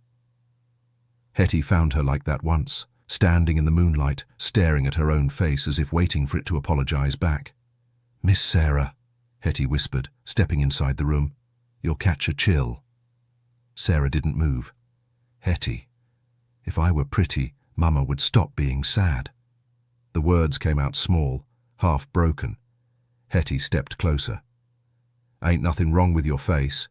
Hettie found her like that once, standing in the moonlight, staring at her own face as if waiting for it to apologize back. "Miss Sarah," Hettie whispered, stepping inside the room. "You'll catch a chill." Sarah didn't move. "Hettie, if I were pretty, Mama would stop being sad." The words came out small, half broken. Hettie stepped closer. "Ain't nothing wrong with your face.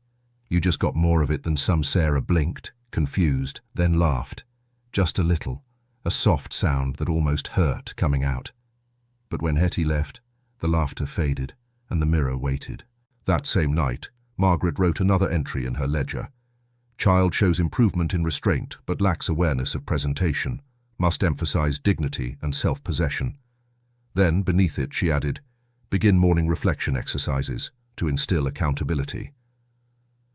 You just got more of it than some." Sarah blinked, confused, then laughed. Just a little, a soft sound that almost hurt coming out. But when Hettie left, the laughter faded and the mirror waited. That same night, Margaret wrote another entry in her ledger. "Child shows improvement in restraint but lacks awareness of presentation. Must emphasize dignity and self-possession." Then, beneath it, she added, "Begin morning reflection exercises to instill accountability."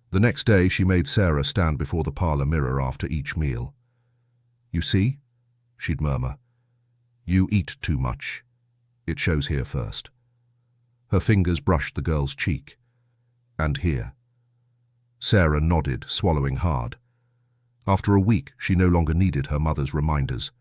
The next day, she made Sarah stand before the parlor mirror after each meal. "You see?" she'd murmur. "You eat too much. It shows here first." Her fingers brushed the girl's cheek. "And here." Sarah nodded, swallowing hard. After a week, she no longer needed her mother's reminders.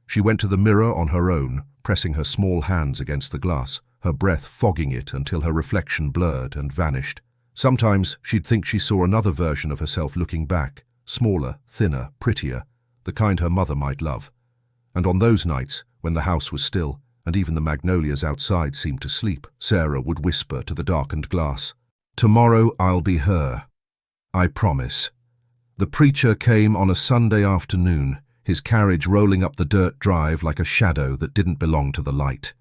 She went to the mirror on her own, pressing her small hands against the glass, her breath fogging it until her reflection blurred and vanished. Sometimes she'd think she saw another version of herself looking back, smaller, thinner, prettier, the kind her mother might love. And on those nights, when the house was still, and even the magnolias outside seemed to sleep, Sarah would whisper to the darkened glass, "Tomorrow I'll be her. I promise." The preacher came on a Sunday afternoon, his carriage rolling up the dirt drive like a shadow that didn't belong to the light.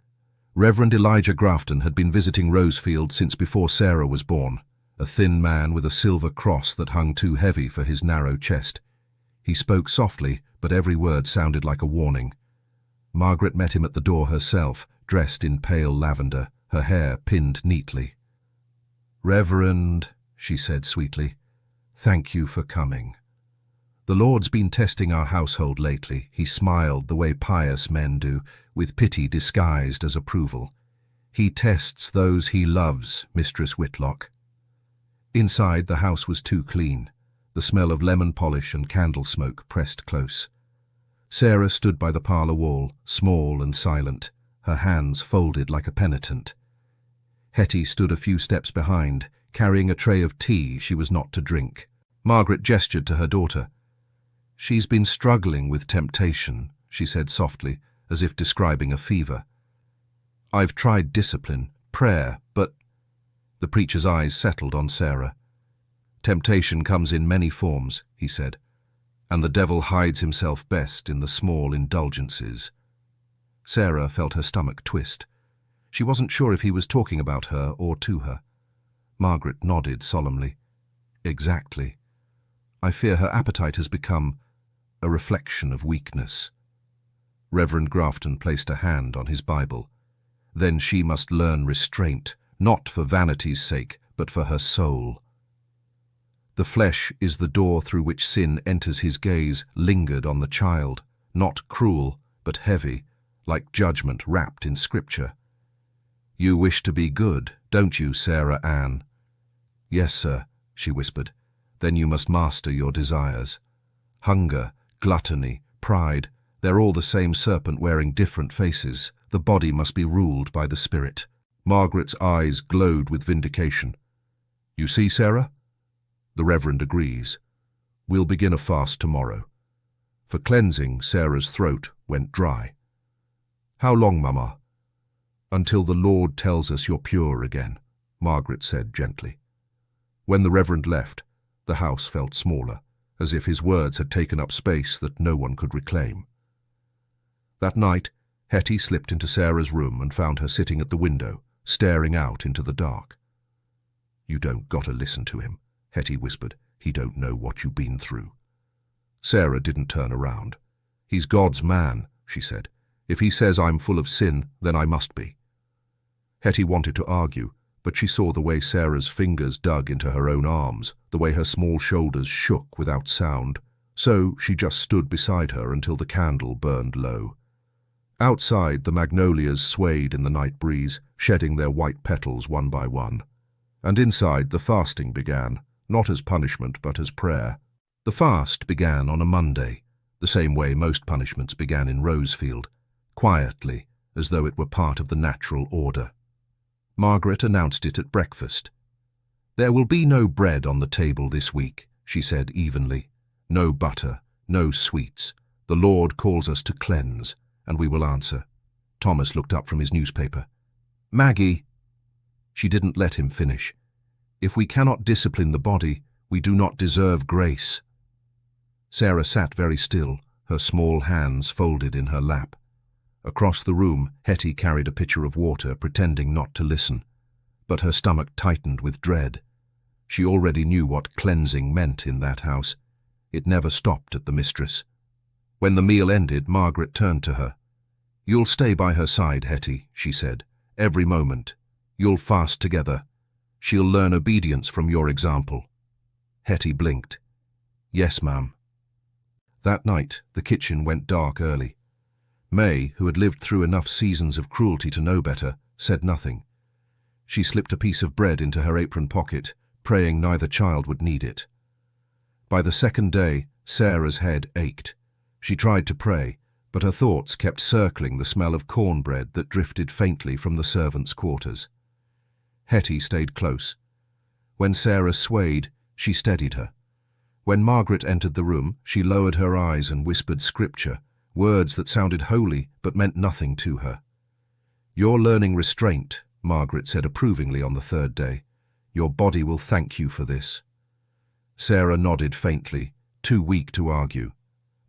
Reverend Elijah Grafton had been visiting Rosefield since before Sarah was born, a thin man with a silver cross that hung too heavy for his narrow chest. He spoke softly, but every word sounded like a warning. Margaret met him at the door herself, dressed in pale lavender, her hair pinned neatly. "Reverend," she said sweetly, "thank you for coming. The Lord's been testing our household lately." He smiled the way pious men do, with pity disguised as approval. "He tests those he loves, Mistress Whitlock." Inside, the house was too clean. the smell of lemon polish and candle smoke pressed close. Sarah stood by the parlour wall, small and silent, her hands folded like a penitent. Hettie stood a few steps behind, carrying a tray of tea she was not to drink. Margaret gestured to her daughter. "She's been struggling with temptation," she said softly, as if describing a fever. "I've tried discipline, prayer, but—" The preacher's eyes settled on Sarah. "Temptation comes in many forms," he said, "and the devil hides himself best in the small indulgences." Sarah felt her stomach twist. She wasn't sure if he was talking about her or to her. Margaret nodded solemnly. "Exactly. I fear her appetite has become a reflection of weakness." Reverend Grafton placed a hand on his Bible. "Then she must learn restraint, not for vanity's sake, but for her soul." The flesh is the door through which sin enters. His gaze lingered on the child, not cruel, but heavy, like judgment wrapped in scripture. "You wish to be good, don't you, Sarah Ann?" "Yes, sir," she whispered. "Then you must master your desires. Hunger, gluttony, pride, they're all the same serpent wearing different faces. The body must be ruled by the spirit." Margaret's eyes glowed with vindication. "You see, Sarah? The Reverend agrees. We'll begin a fast tomorrow." For cleansing, Sarah's throat went dry. "How long, Mama?" "Until the Lord tells us you're pure again," Margaret said gently. When the Reverend left, the house felt smaller, as if his words had taken up space that no one could reclaim. That night, Hettie slipped into Sarah's room and found her sitting at the window, staring out into the dark. "You don't gotta listen to him," Hettie whispered. "He don't know what you've been through." Sarah didn't turn around. "He's God's man," she said. "If he says I'm full of sin, then I must be." Hettie wanted to argue, but she saw the way Sarah's fingers dug into her own arms, the way her small shoulders shook without sound. So she just stood beside her until the candle burned low. Outside, the magnolias swayed in the night breeze, shedding their white petals one by one. And inside, the fasting began, not as punishment but as prayer. The fast began on a Monday, the same way most punishments began in Rosefield, quietly, as though it were part of the natural order. Margaret announced it at breakfast. "There will be no bread on the table this week," she said evenly. "No butter, no sweets. The Lord calls us to cleanse, and we will answer." Thomas looked up from his newspaper. "Maggie." She didn't let him finish. "If we cannot discipline the body, we do not deserve grace." Sarah sat very still, her small hands folded in her lap. Across the room, Hettie carried a pitcher of water, pretending not to listen. But her stomach tightened with dread. She already knew what cleansing meant in that house. It never stopped at the mistress. When the meal ended, Margaret turned to her. "You'll stay by her side, Hettie," she said. "Every moment. You'll fast together. She'll learn obedience from your example." Hettie blinked. "Yes, ma'am." That night, the kitchen went dark early. May, who had lived through enough seasons of cruelty to know better, said nothing. She slipped a piece of bread into her apron pocket, praying neither child would need it. By the second day, Sarah's head ached. She tried to pray, but her thoughts kept circling the smell of cornbread that drifted faintly from the servants' quarters. Hettie stayed close. When Sarah swayed, she steadied her. When Margaret entered the room, she lowered her eyes and whispered scripture, words that sounded holy but meant nothing to her. "You're learning restraint," Margaret said approvingly on the third day. "Your body will thank you for this." Sarah nodded faintly, too weak to argue.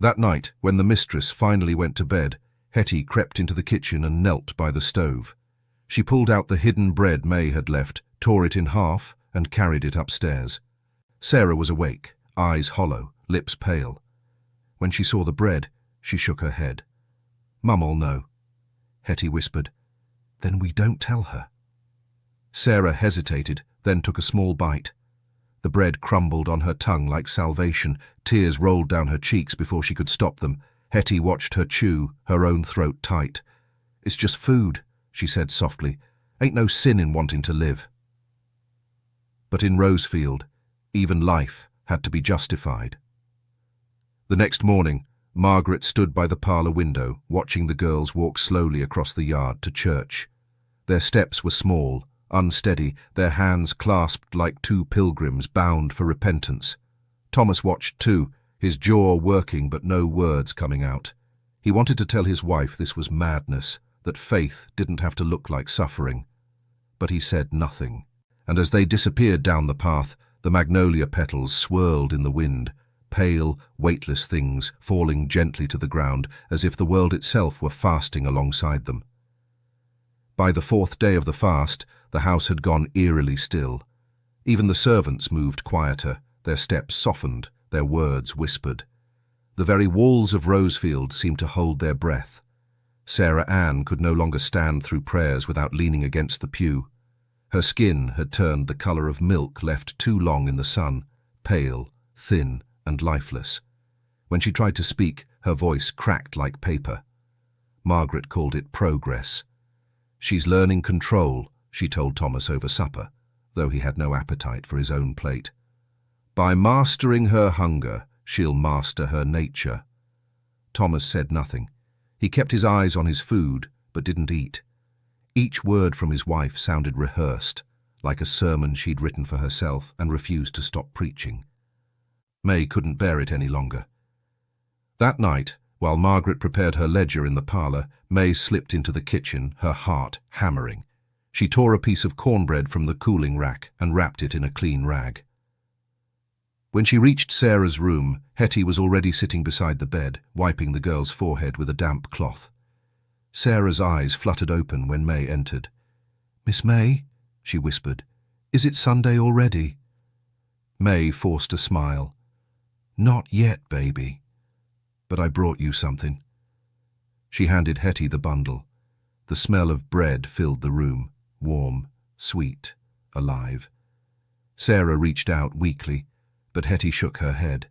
That night, when the mistress finally went to bed, Hettie crept into the kitchen and knelt by the stove. She pulled out the hidden bread May had left, tore it in half, and carried it upstairs. Sarah was awake, eyes hollow, lips pale. When she saw the bread, she shook her head. "Mum'll know," Hettie whispered. "Then we don't tell her." Sarah hesitated, then took a small bite. The bread crumbled on her tongue like salvation. Tears rolled down her cheeks before she could stop them. Hettie watched her chew, her own throat tight. "It's just food," she said softly. "Ain't no sin in wanting to live." But in Rosefield, even life had to be justified. The next morning, Margaret stood by the parlour window, watching the girls walk slowly across the yard to church. Their steps were small, unsteady, their hands clasped like two pilgrims bound for repentance. Thomas watched too, his jaw working but no words coming out. He wanted to tell his wife this was madness, that faith didn't have to look like suffering. But he said nothing, and as they disappeared down the path, the magnolia petals swirled in the wind, pale, weightless things falling gently to the ground as if the world itself were fasting alongside them. By the fourth day of the fast, the house had gone eerily still. Even the servants moved quieter, their steps softened, their words whispered. The very walls of Rosefield seemed to hold their breath. Sarah Ann could no longer stand through prayers without leaning against the pew. Her skin had turned the colour of milk left too long in the sun, pale, thin, and lifeless. When she tried to speak, her voice cracked like paper. Margaret called it progress. "She's learning control," she told Thomas over supper, though he had no appetite for his own plate. "By mastering her hunger, she'll master her nature." Thomas said nothing. He kept his eyes on his food, but didn't eat. Each word from his wife sounded rehearsed, like a sermon she'd written for herself and refused to stop preaching. May couldn't bear it any longer. That night, while Margaret prepared her ledger in the parlour, May slipped into the kitchen, her heart hammering. She tore a piece of cornbread from the cooling rack and wrapped it in a clean rag. When she reached Sarah's room, Hettie was already sitting beside the bed, wiping the girl's forehead with a damp cloth. Sarah's eyes fluttered open when May entered. "Miss May," she whispered, "is it Sunday already?" May forced a smile. "Not yet, baby. But I brought you something." She handed Hettie the bundle. The smell of bread filled the room, warm, sweet, alive. Sarah reached out weakly, but Hettie shook her head.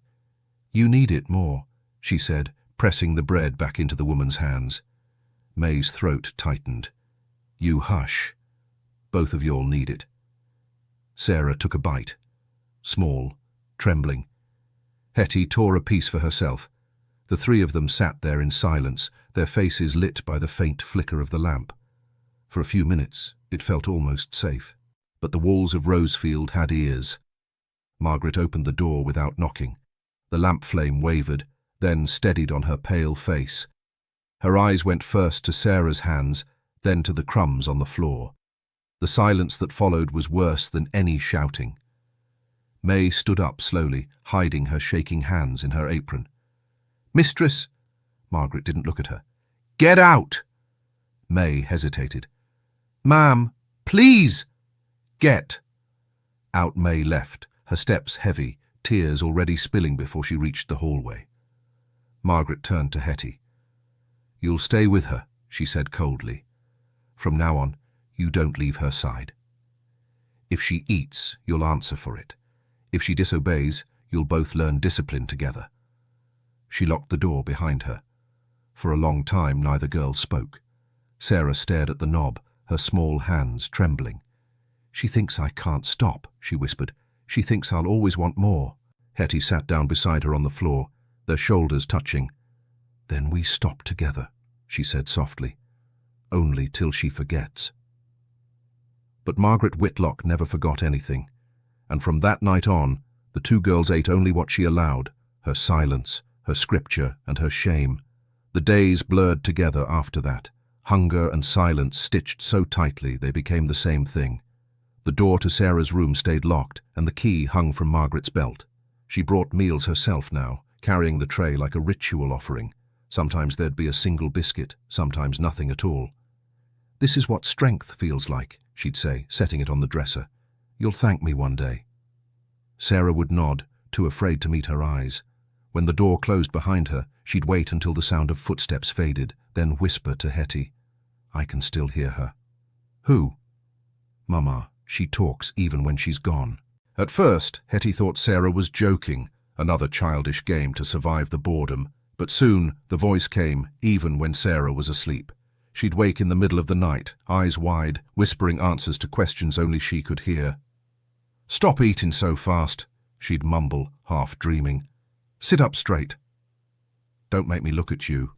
"You need it more," she said, pressing the bread back into the woman's hands. May's throat tightened. "You hush. Both of y'all need it." Sarah took a bite. Small, trembling. Hettie tore a piece for herself. The three of them sat there in silence, their faces lit by the faint flicker of the lamp. For a few minutes, it felt almost safe. But the walls of Rosefield had ears. Margaret opened the door without knocking. The lamp flame wavered, then steadied on her pale face. Her eyes went first to Sarah's hands, then to the crumbs on the floor. The silence that followed was worse than any shouting. May stood up slowly, hiding her shaking hands in her apron. "Mistress!" Margaret didn't look at her. "Get out!" May hesitated. "Ma'am, please!" "Get!" Out May left, her steps heavy, tears already spilling before she reached the hallway. Margaret turned to Hettie. "You'll stay with her," she said coldly. "From now on, you don't leave her side. If she eats, you'll answer for it. If she disobeys, you'll both learn discipline together." She locked the door behind her. For a long time, neither girl spoke. Sarah stared at the knob, her small hands trembling. "She thinks I can't stop," she whispered. "She thinks I'll always want more." Hettie sat down beside her on the floor, their shoulders touching. "Then we stop together," she said softly. "Only till she forgets." But Margaret Whitlock never forgot anything, and from that night on, the two girls ate only what she allowed, her silence, her scripture, and her shame. The days blurred together after that, hunger and silence stitched so tightly they became the same thing. The door to Sarah's room stayed locked, and the key hung from Margaret's belt. She brought meals herself now, carrying the tray like a ritual offering. Sometimes there'd be a single biscuit, sometimes nothing at all. "This is what strength feels like," she'd say, setting it on the dresser. "You'll thank me one day." Sarah would nod, too afraid to meet her eyes. When the door closed behind her, she'd wait until the sound of footsteps faded, then whisper to Hettie. I can still hear her. "Who?" "Mama. She talks even when she's gone." At first, Hettie thought Sarah was joking, another childish game to survive the boredom, but soon the voice came, even when Sarah was asleep. She'd wake in the middle of the night, eyes wide, whispering answers to questions only she could hear. "Stop eating so fast," she'd mumble, half dreaming. "Sit up straight. Don't make me look at you."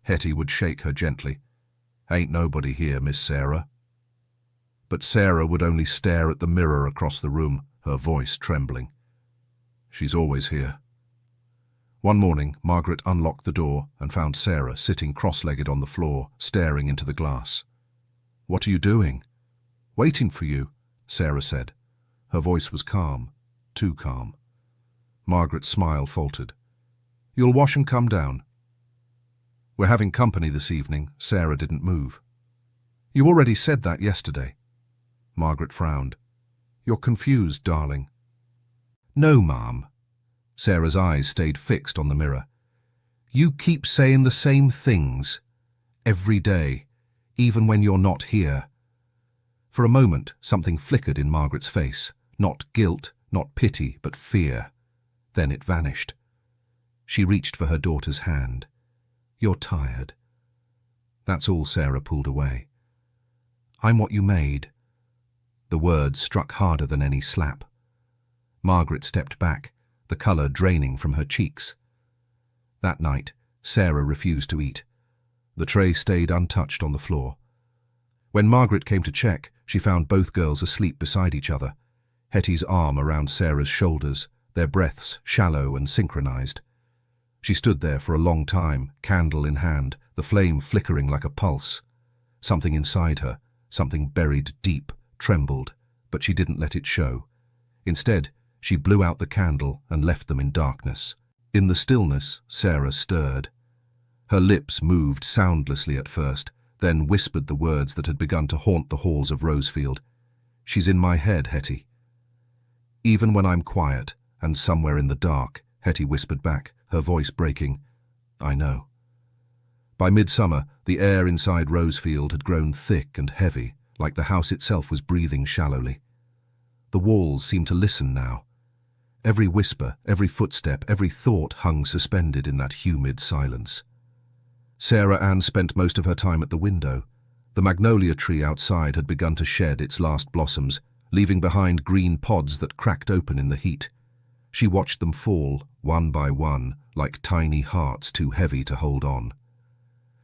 Hettie would shake her gently. "Ain't nobody here, Miss Sarah." But Sarah would only stare at the mirror across the room, her voice trembling. "She's always here." One morning, Margaret unlocked the door and found Sarah sitting cross-legged on the floor, staring into the glass. "What are you doing?" "Waiting for you," Sarah said. Her voice was calm, too calm. Margaret's smile faltered. "You'll wash and come down." "We're having company this evening." Sarah didn't move. "You already said that yesterday." Margaret frowned. "You're confused, darling." "No, Mom." Sarah's eyes stayed fixed on the mirror. "You keep saying the same things. Every day, even when you're not here." For a moment, something flickered in Margaret's face. Not guilt, not pity, but fear. Then it vanished. She reached for her daughter's hand. "You're tired." That's all Sarah pulled away. "I'm what you made." The words struck harder than any slap. Margaret stepped back, the colour draining from her cheeks. That night, Sarah refused to eat. The tray stayed untouched on the floor. When Margaret came to check, she found both girls asleep beside each other, Hettie's arm around Sarah's shoulders, their breaths shallow and synchronized. She stood there for a long time, candle in hand, the flame flickering like a pulse. Something inside her, something buried deep, trembled, but she didn't let it show. Instead, she blew out the candle and left them in darkness. In the stillness, Sarah stirred. Her lips moved soundlessly at first, then whispered the words that had begun to haunt the halls of Rosefield. "She's in my head, Hettie." "Even when I'm quiet and somewhere in the dark," Hettie whispered back, her voice breaking. "I know." By midsummer, the air inside Rosefield had grown thick and heavy, like the house itself was breathing shallowly. The walls seemed to listen now. Every whisper, every footstep, every thought hung suspended in that humid silence. Sarah Ann spent most of her time at the window. The magnolia tree outside had begun to shed its last blossoms, leaving behind green pods that cracked open in the heat. She watched them fall, one by one, like tiny hearts too heavy to hold on.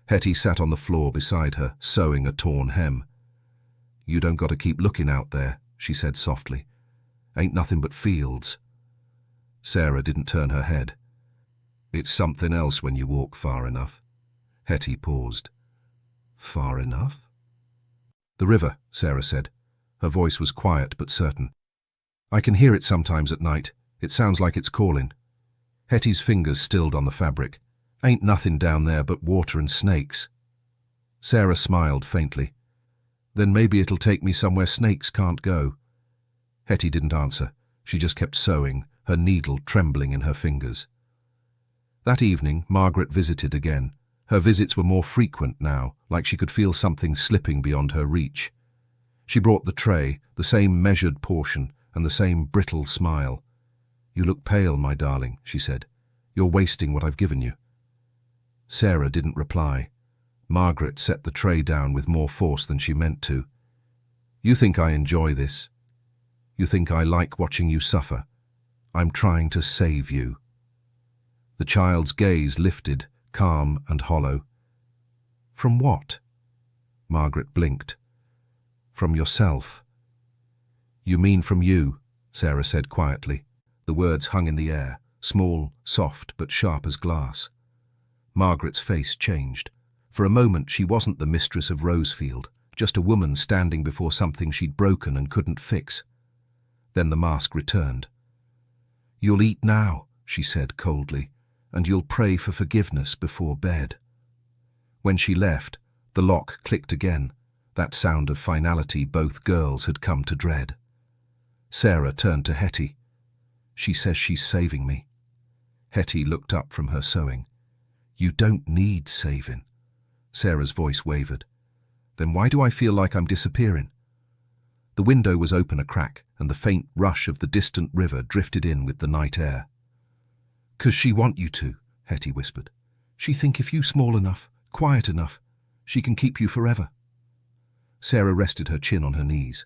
Hettie sat on the floor beside her, sewing a torn hem. "You don't got to keep looking out there," she said softly. "Ain't nothing but fields." Sarah didn't turn her head. "It's something else when you walk far enough." Hettie paused. "Far enough?" "The river," Sarah said. Her voice was quiet but certain. "I can hear it sometimes at night. It sounds like it's calling." Hettie's fingers stilled on the fabric. "Ain't nothing down there but water and snakes." Sarah smiled faintly. "Then maybe it'll take me somewhere snakes can't go." Hettie didn't answer. She just kept sewing, her needle trembling in her fingers. That evening, Margaret visited again. Her visits were more frequent now, like she could feel something slipping beyond her reach. She brought the tray, the same measured portion, and the same brittle smile. "You look pale, my darling," she said. "You're wasting what I've given you." Sarah didn't reply. Margaret set the tray down with more force than she meant to. "You think I enjoy this? You think I like watching you suffer? I'm trying to save you." The child's gaze lifted, calm and hollow. "From what?" Margaret blinked. "From yourself." "You mean from you," Sarah said quietly. The words hung in the air, small, soft, but sharp as glass. Margaret's face changed. For a moment she wasn't the mistress of Rosefield, just a woman standing before something she'd broken and couldn't fix. Then the mask returned. "You'll eat now," she said coldly, "and you'll pray for forgiveness before bed." When she left, the lock clicked again, that sound of finality both girls had come to dread. Sarah turned to Hettie. "She says she's saving me." Hettie looked up from her sewing. "You don't need saving." Sarah's voice wavered. "Then why do I feel like I'm disappearing?" The window was open a crack, and the faint rush of the distant river drifted in with the night air. "'Cause she want you to," Hettie whispered. "She think if you small enough, quiet enough, she can keep you forever." Sarah rested her chin on her knees.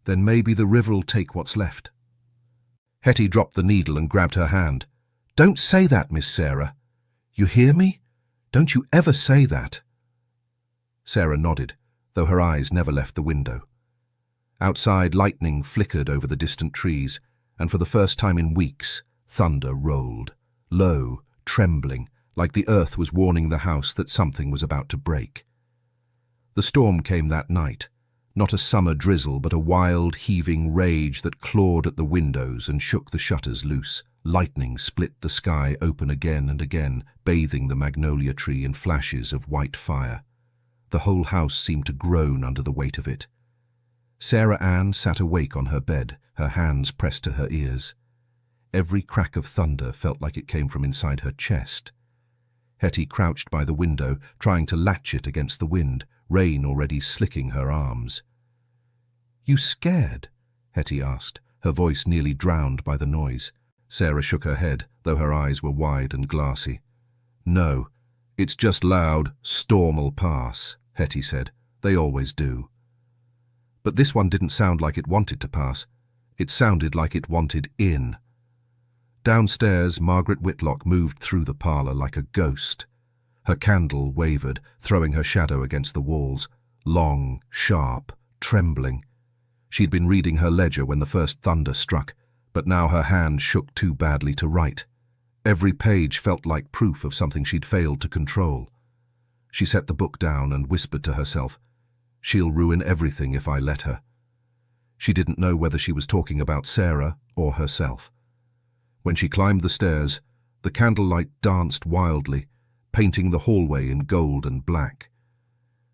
"Then maybe the river'll take what's left." Hettie dropped the needle and grabbed her hand. "Don't say that, Miss Sarah. You hear me? Don't you ever say that." Sarah nodded, though her eyes never left the window. Outside, lightning flickered over the distant trees, and for the first time in weeks, thunder rolled, low, trembling, like the earth was warning the house that something was about to break. The storm came that night, not a summer drizzle but a wild, heaving rage that clawed at the windows and shook the shutters loose. Lightning split the sky open again and again, bathing the magnolia tree in flashes of white fire. The whole house seemed to groan under the weight of it. Sarah Ann sat awake on her bed, her hands pressed to her ears. Every crack of thunder felt like it came from inside her chest. Hettie crouched by the window, trying to latch it against the wind, rain already slicking her arms. "You scared?" Hettie asked, her voice nearly drowned by the noise. Sarah shook her head, though her eyes were wide and glassy. "No, it's just loud. Storm'll pass," Hettie said. "They always do." But this one didn't sound like it wanted to pass. It sounded like it wanted in. Downstairs, Margaret Whitlock moved through the parlour like a ghost. Her candle wavered, throwing her shadow against the walls, long, sharp, trembling. She'd been reading her ledger when the first thunder struck, but now her hand shook too badly to write. Every page felt like proof of something she'd failed to control. She set the book down and whispered to herself, "She'll ruin everything if I let her." She didn't know whether she was talking about Sarah or herself. When she climbed the stairs, the candlelight danced wildly, painting the hallway in gold and black.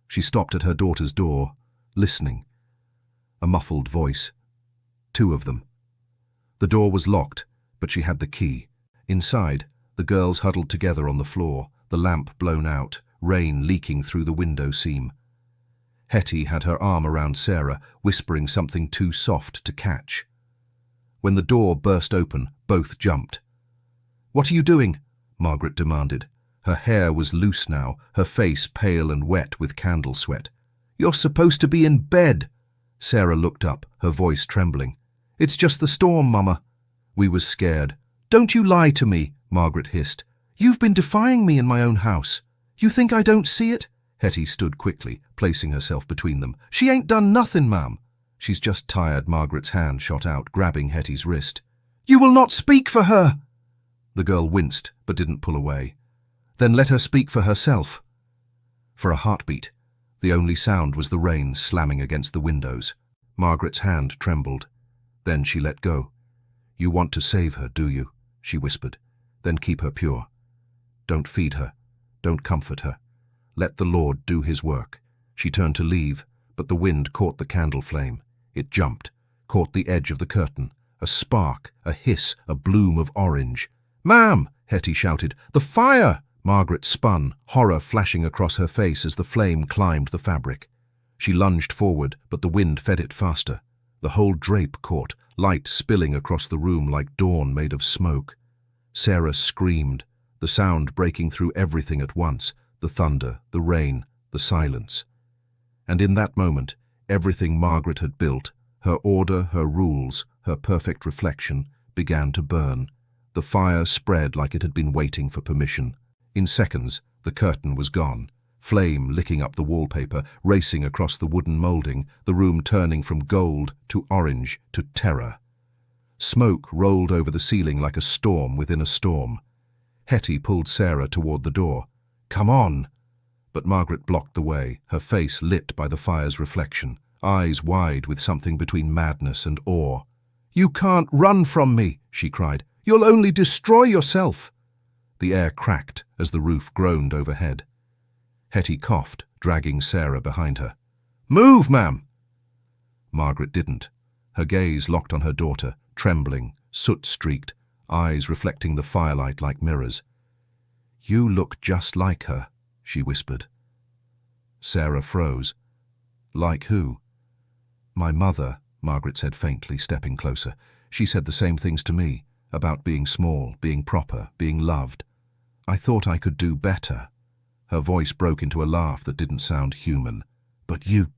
She stopped at her daughter's door, listening. A muffled voice. Two of them. The door was locked, but she had the key. Inside, the girls huddled together on the floor, the lamp blown out, rain leaking through the window seam. Hettie had her arm around Sarah, whispering something too soft to catch. When the door burst open, both jumped. "What are you doing?" Margaret demanded. Her hair was loose now, her face pale and wet with candle sweat. "You're supposed to be in bed." Sarah looked up, her voice trembling. "It's just the storm, Mama." "We was scared." "Don't you lie to me," Margaret hissed. "You've been defying me in my own house. You think I don't see it?" Hettie stood quickly, placing herself between them. "She ain't done nothing, ma'am." "She's just tired." Margaret's hand shot out, grabbing Hettie's wrist. "You will not speak for her!" The girl winced, but didn't pull away. "Then let her speak for herself." For a heartbeat, the only sound was the rain slamming against the windows. Margaret's hand trembled. Then she let go. "You want to save her, do you?" she whispered. "Then keep her pure. Don't feed her. Don't comfort her. Let the Lord do his work." She turned to leave, but the wind caught the candle flame. It jumped, caught the edge of the curtain. A spark, a hiss, a bloom of orange. "Ma'am!" Hettie shouted. "The fire!" Margaret spun, horror flashing across her face as the flame climbed the fabric. She lunged forward, but the wind fed it faster. The whole drape caught, light spilling across the room like dawn made of smoke. Sarah screamed, the sound breaking through everything at once, the thunder, the rain, the silence. And in that moment, everything Margaret had built, her order, her rules, her perfect reflection, began to burn. The fire spread like it had been waiting for permission. In seconds, the curtain was gone, flame licking up the wallpaper, racing across the wooden moulding, the room turning from gold to orange to terror. Smoke rolled over the ceiling like a storm within a storm. Hettie pulled Sarah toward the door. "Come on!" But Margaret blocked the way, her face lit by the fire's reflection, eyes wide with something between madness and awe. "You can't run from me," she cried. "You'll only destroy yourself." The air cracked as the roof groaned overhead. Hettie coughed, dragging Sarah behind her. "Move, ma'am!" Margaret didn't. Her gaze locked on her daughter, trembling, soot-streaked, eyes reflecting the firelight like mirrors. "You look just like her," she whispered. Sarah froze. "Like who?" "My mother," Margaret said faintly, stepping closer. "She said the same things to me, about being small, being proper, being loved. I thought I could do better." Her voice broke into a laugh that didn't sound human. "But you're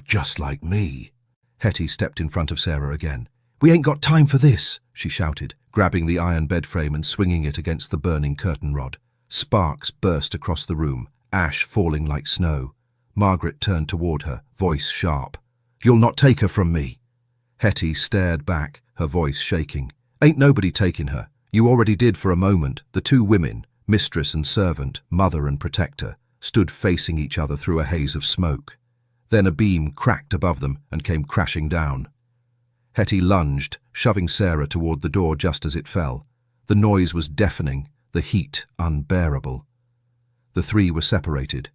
just like me." Hettie stepped in front of Sarah again. "We ain't got time for this," she shouted, grabbing the iron bed frame and swinging it against the burning curtain rod. Sparks burst across the room, ash falling like snow. Margaret turned toward her, voice sharp. "You'll not take her from me." Hettie stared back, her voice shaking. "Ain't nobody taking her. You already did for a moment." The two women, mistress and servant, mother and protector, stood facing each other through a haze of smoke. Then a beam cracked above them and came crashing down. Hettie lunged, shoving Sarah toward the door just as it fell. The noise was deafening, the heat unbearable. The three were separated,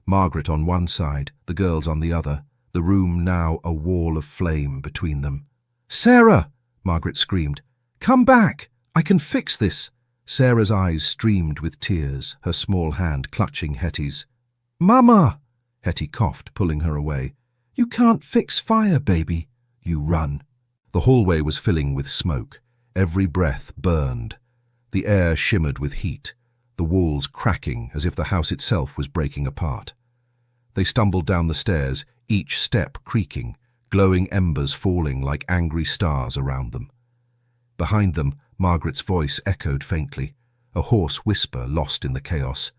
Margaret on one side, the girls on the other, the room now a wall of flame between them. "Sarah!" Margaret screamed. "Come back! I can fix this!" Sarah's eyes streamed with tears, her small hand clutching Hettie's. "Mama!" Hettie coughed, pulling her away. "You can't fix fire, baby. You run." The hallway was filling with smoke. Every breath burned. The air shimmered with heat, the walls cracking as if the house itself was breaking apart. They stumbled down the stairs, each step creaking, glowing embers falling like angry stars around them. Behind them, Margaret's voice echoed faintly, a hoarse whisper lost in the chaos.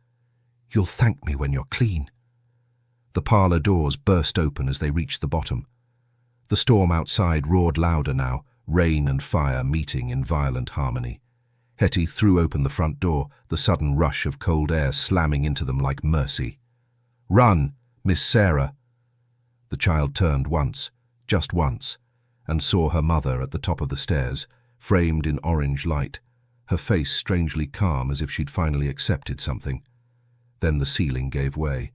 "You'll thank me when you're clean." The parlour doors burst open as they reached the bottom. The storm outside roared louder now, rain and fire meeting in violent harmony. Hettie threw open the front door, the sudden rush of cold air slamming into them like mercy. "Run, Miss Sarah!" The child turned once, just once, and saw her mother at the top of the stairs, framed in orange light, her face strangely calm as if she'd finally accepted something. Then the ceiling gave way.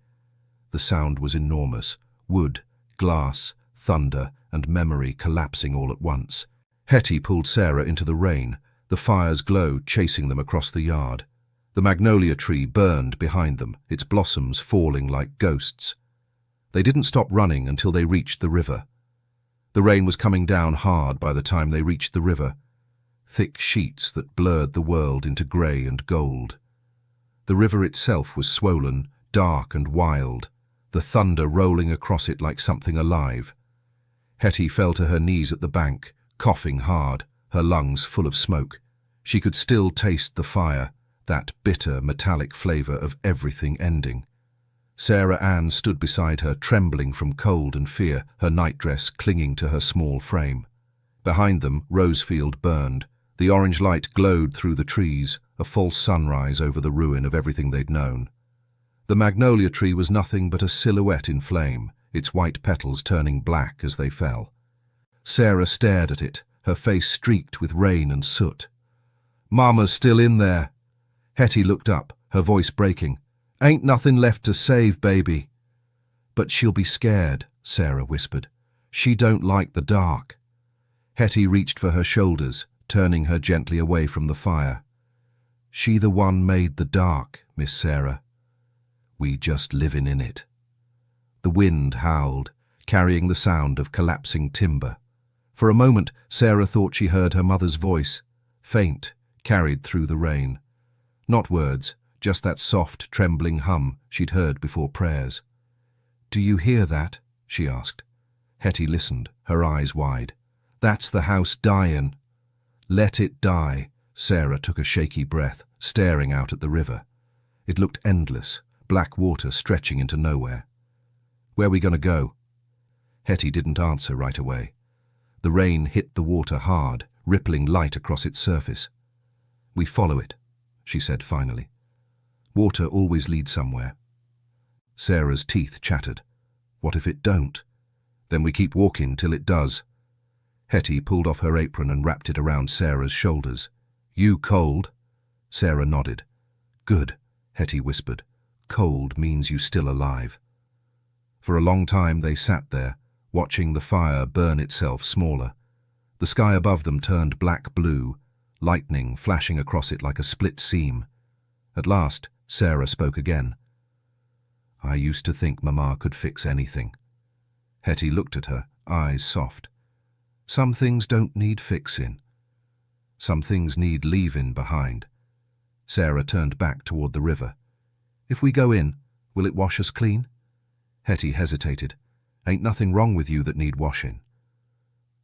The sound was enormous, wood, glass, thunder, and memory collapsing all at once. Hettie pulled Sarah into the rain, the fire's glow chasing them across the yard. The magnolia tree burned behind them, its blossoms falling like ghosts. They didn't stop running until they reached the river. The rain was coming down hard by the time they reached the river, thick sheets that blurred the world into grey and gold. The river itself was swollen, dark and wild, the thunder rolling across it like something alive. Hettie fell to her knees at the bank, coughing hard, her lungs full of smoke. She could still taste the fire, that bitter, metallic flavour of everything ending. Sarah Ann stood beside her, trembling from cold and fear, her nightdress clinging to her small frame. Behind them, Rosefield burned. The orange light glowed through the trees, a false sunrise over the ruin of everything they'd known. The magnolia tree was nothing but a silhouette in flame, its white petals turning black as they fell. Sarah stared at it, her face streaked with rain and soot. "Mama's still in there." Hettie looked up, her voice breaking. "Ain't nothing left to save, baby." "But she'll be scared," Sarah whispered. "She don't like the dark." Hettie reached for her shoulders, turning her gently away from the fire. "She the one made the dark, Miss Sarah. We just livin' in it." The wind howled, carrying the sound of collapsing timber. For a moment, Sarah thought she heard her mother's voice, faint, carried through the rain. Not words, just that soft, trembling hum she'd heard before prayers. "Do you hear that?" she asked. Hettie listened, her eyes wide. "That's the house dyin'." "Let it die." Sarah took a shaky breath, staring out at the river. It looked endless, black water stretching into nowhere. "Where we gonna go?" Hettie didn't answer right away. The rain hit the water hard, rippling light across its surface. "We follow it," she said finally. "Water always leads somewhere." Sarah's teeth chattered. "What if it don't? Then we keep walking till it does." Hettie pulled off her apron and wrapped it around Sarah's shoulders. "You cold?" Sarah nodded. "Good," Hettie whispered. "Cold means you still alive." For a long time they sat there, watching the fire burn itself smaller. The sky above them turned black-blue, lightning flashing across it like a split seam. At last, Sarah spoke again. "I used to think Mama could fix anything." Hettie looked at her, eyes soft. "Some things don't need fixing. Some things need leaving behind." Sarah turned back toward the river. "If we go in, will it wash us clean?" Hettie hesitated. "Ain't nothing wrong with you that need washing."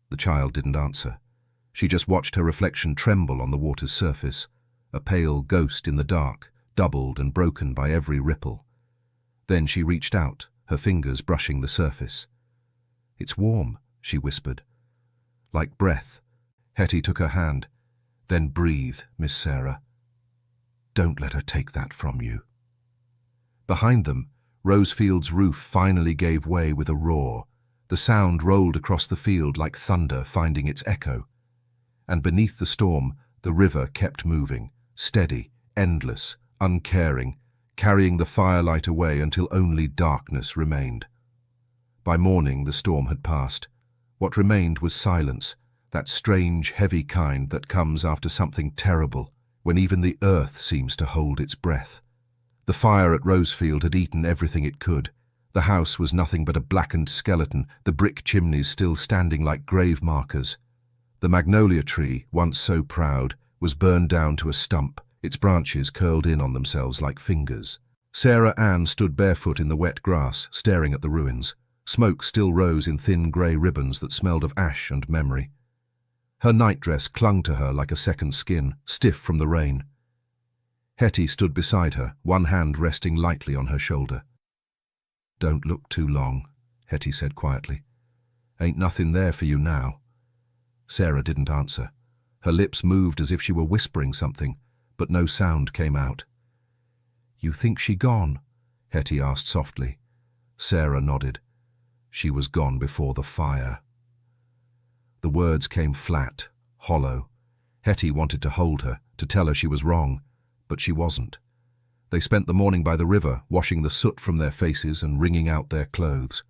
The child didn't answer. She just watched her reflection tremble on the water's surface, a pale ghost in the dark, doubled and broken by every ripple. Then she reached out, her fingers brushing the surface. "It's warm," she whispered. "Like breath." Hettie took her hand. "Then breathe, Miss Sarah. Don't let her take that from you." Behind them, Rosefield's roof finally gave way with a roar. The sound rolled across the field like thunder finding its echo. And beneath the storm, the river kept moving, steady, endless, uncaring, carrying the firelight away until only darkness remained. By morning, the storm had passed. What remained was silence, that strange, heavy kind that comes after something terrible, when even the earth seems to hold its breath. The fire at Rosefield had eaten everything it could. The house was nothing but a blackened skeleton, the brick chimneys still standing like grave markers. The magnolia tree, once so proud, was burned down to a stump, its branches curled in on themselves like fingers. Sarah Ann stood barefoot in the wet grass, staring at the ruins. Smoke still rose in thin grey ribbons that smelled of ash and memory. Her nightdress clung to her like a second skin, stiff from the rain. Hettie stood beside her, one hand resting lightly on her shoulder. "Don't look too long," Hettie said quietly. "Ain't nothing there for you now." Sarah didn't answer. Her lips moved as if she were whispering something, but no sound came out. "You think she gone?" Hettie asked softly. Sarah nodded. "She was gone before the fire." The words came flat, hollow. Hettie wanted to hold her, to tell her she was wrong, but she wasn't. They spent the morning by the river, washing the soot from their faces and wringing out their clothes.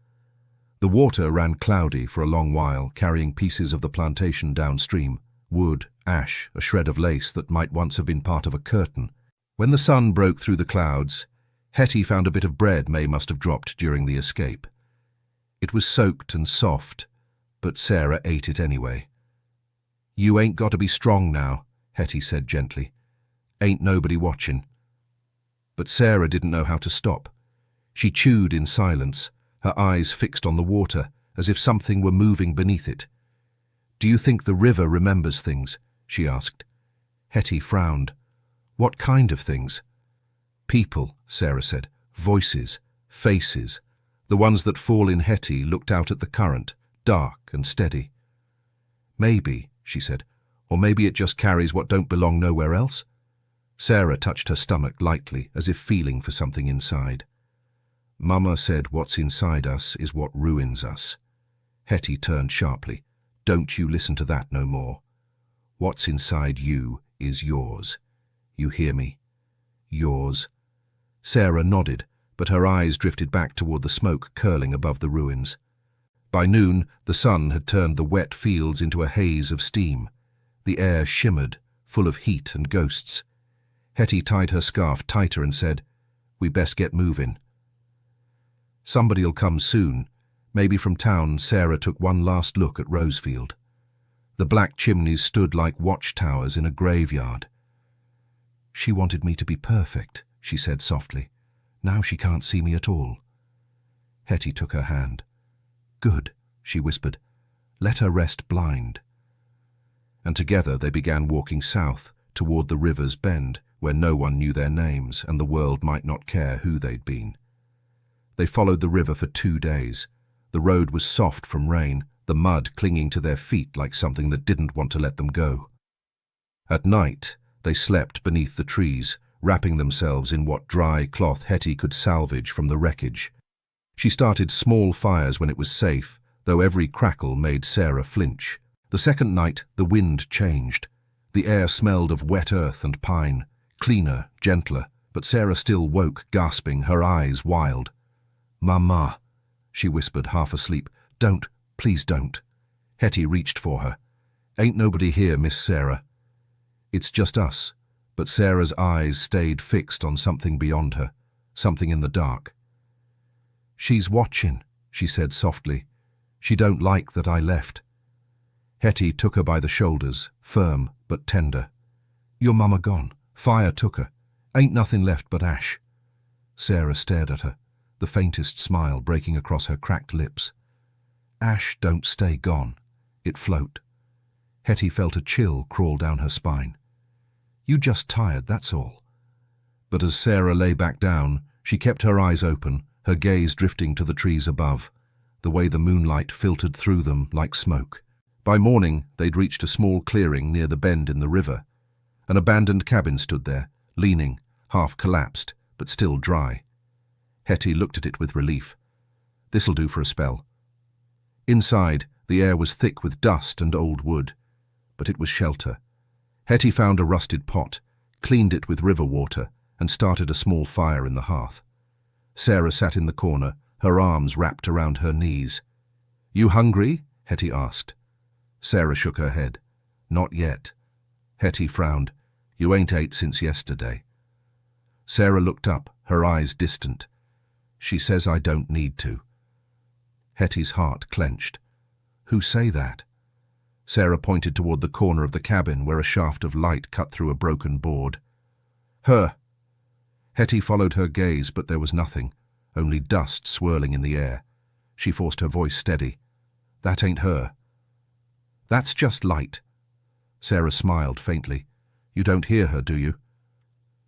The water ran cloudy for a long while, carrying pieces of the plantation downstream, wood, ash, a shred of lace that might once have been part of a curtain. When the sun broke through the clouds, Hettie found a bit of bread May must have dropped during the escape. It was soaked and soft, but Sarah ate it anyway. "You ain't got to be strong now," Hettie said gently. "Ain't nobody watching." But Sarah didn't know how to stop. She chewed in silence, her eyes fixed on the water, as if something were moving beneath it. "Do you think the river remembers things?" she asked. Hettie frowned. "What kind of things?" "People," Sarah said. "Voices, faces. The ones that fall in." Hettie looked out at the current, dark and steady. "Maybe," she said, "or maybe it just carries what don't belong nowhere else." Sarah touched her stomach lightly, as if feeling for something inside. "Mama said what's inside us is what ruins us." Hettie turned sharply. "Don't you listen to that no more. What's inside you is yours. You hear me? Yours." Sarah nodded, but her eyes drifted back toward the smoke curling above the ruins. By noon, the sun had turned the wet fields into a haze of steam. The air shimmered, full of heat and ghosts. Hettie tied her scarf tighter and said, "We best get moving." "Somebody'll come soon." Maybe from town. Sarah took one last look at Rosefield. The black chimneys stood like watchtowers in a graveyard. "She wanted me to be perfect," she said softly. "Now she can't see me at all." Hettie took her hand. "Good," she whispered. "Let her rest blind." And together they began walking south, toward the river's bend, where no one knew their names and the world might not care who they'd been. They followed the river for 2 days. The road was soft from rain, the mud clinging to their feet like something that didn't want to let them go. At night, they slept beneath the trees, wrapping themselves in what dry cloth Hettie could salvage from the wreckage. She started small fires when it was safe, though every crackle made Sarah flinch. The second night, the wind changed. The air smelled of wet earth and pine, cleaner, gentler, but Sarah still woke, gasping, her eyes wild. "Mama," she whispered, half asleep. "Don't, please don't." Hettie reached for her. "Ain't nobody here, Miss Sarah." "It's just us." But Sarah's eyes stayed fixed on something beyond her, something in the dark. "She's watching," she said softly. "She don't like that I left." Hettie took her by the shoulders, firm but tender. "Your mama gone. Fire took her. Ain't nothing left but ash." Sarah stared at her, the faintest smile breaking across her cracked lips. "Ash don't stay gone. It float." Hettie felt a chill crawl down her spine. "You just tired, that's all." But as Sarah lay back down, she kept her eyes open, her gaze drifting to the trees above, the way the moonlight filtered through them like smoke. By morning, they'd reached a small clearing near the bend in the river. An abandoned cabin stood there, leaning, half collapsed, but still dry. Hettie looked at it with relief. This'll do for a spell. Inside, the air was thick with dust and old wood, but it was shelter. Hettie found a rusted pot, cleaned it with river water, and started a small fire in the hearth. Sarah sat in the corner, her arms wrapped around her knees. "You hungry?" Hettie asked. Sarah shook her head. "Not yet." Hettie frowned. "You ain't ate since yesterday." Sarah looked up, her eyes distant. "She says I don't need to." Hettie's heart clenched. "Who say that?" Sarah pointed toward the corner of the cabin where a shaft of light cut through a broken board. "Her." Hettie followed her gaze, but there was nothing, only dust swirling in the air. She forced her voice steady. "That ain't her." "That's just light." Sarah smiled faintly. "You don't hear her, do you?"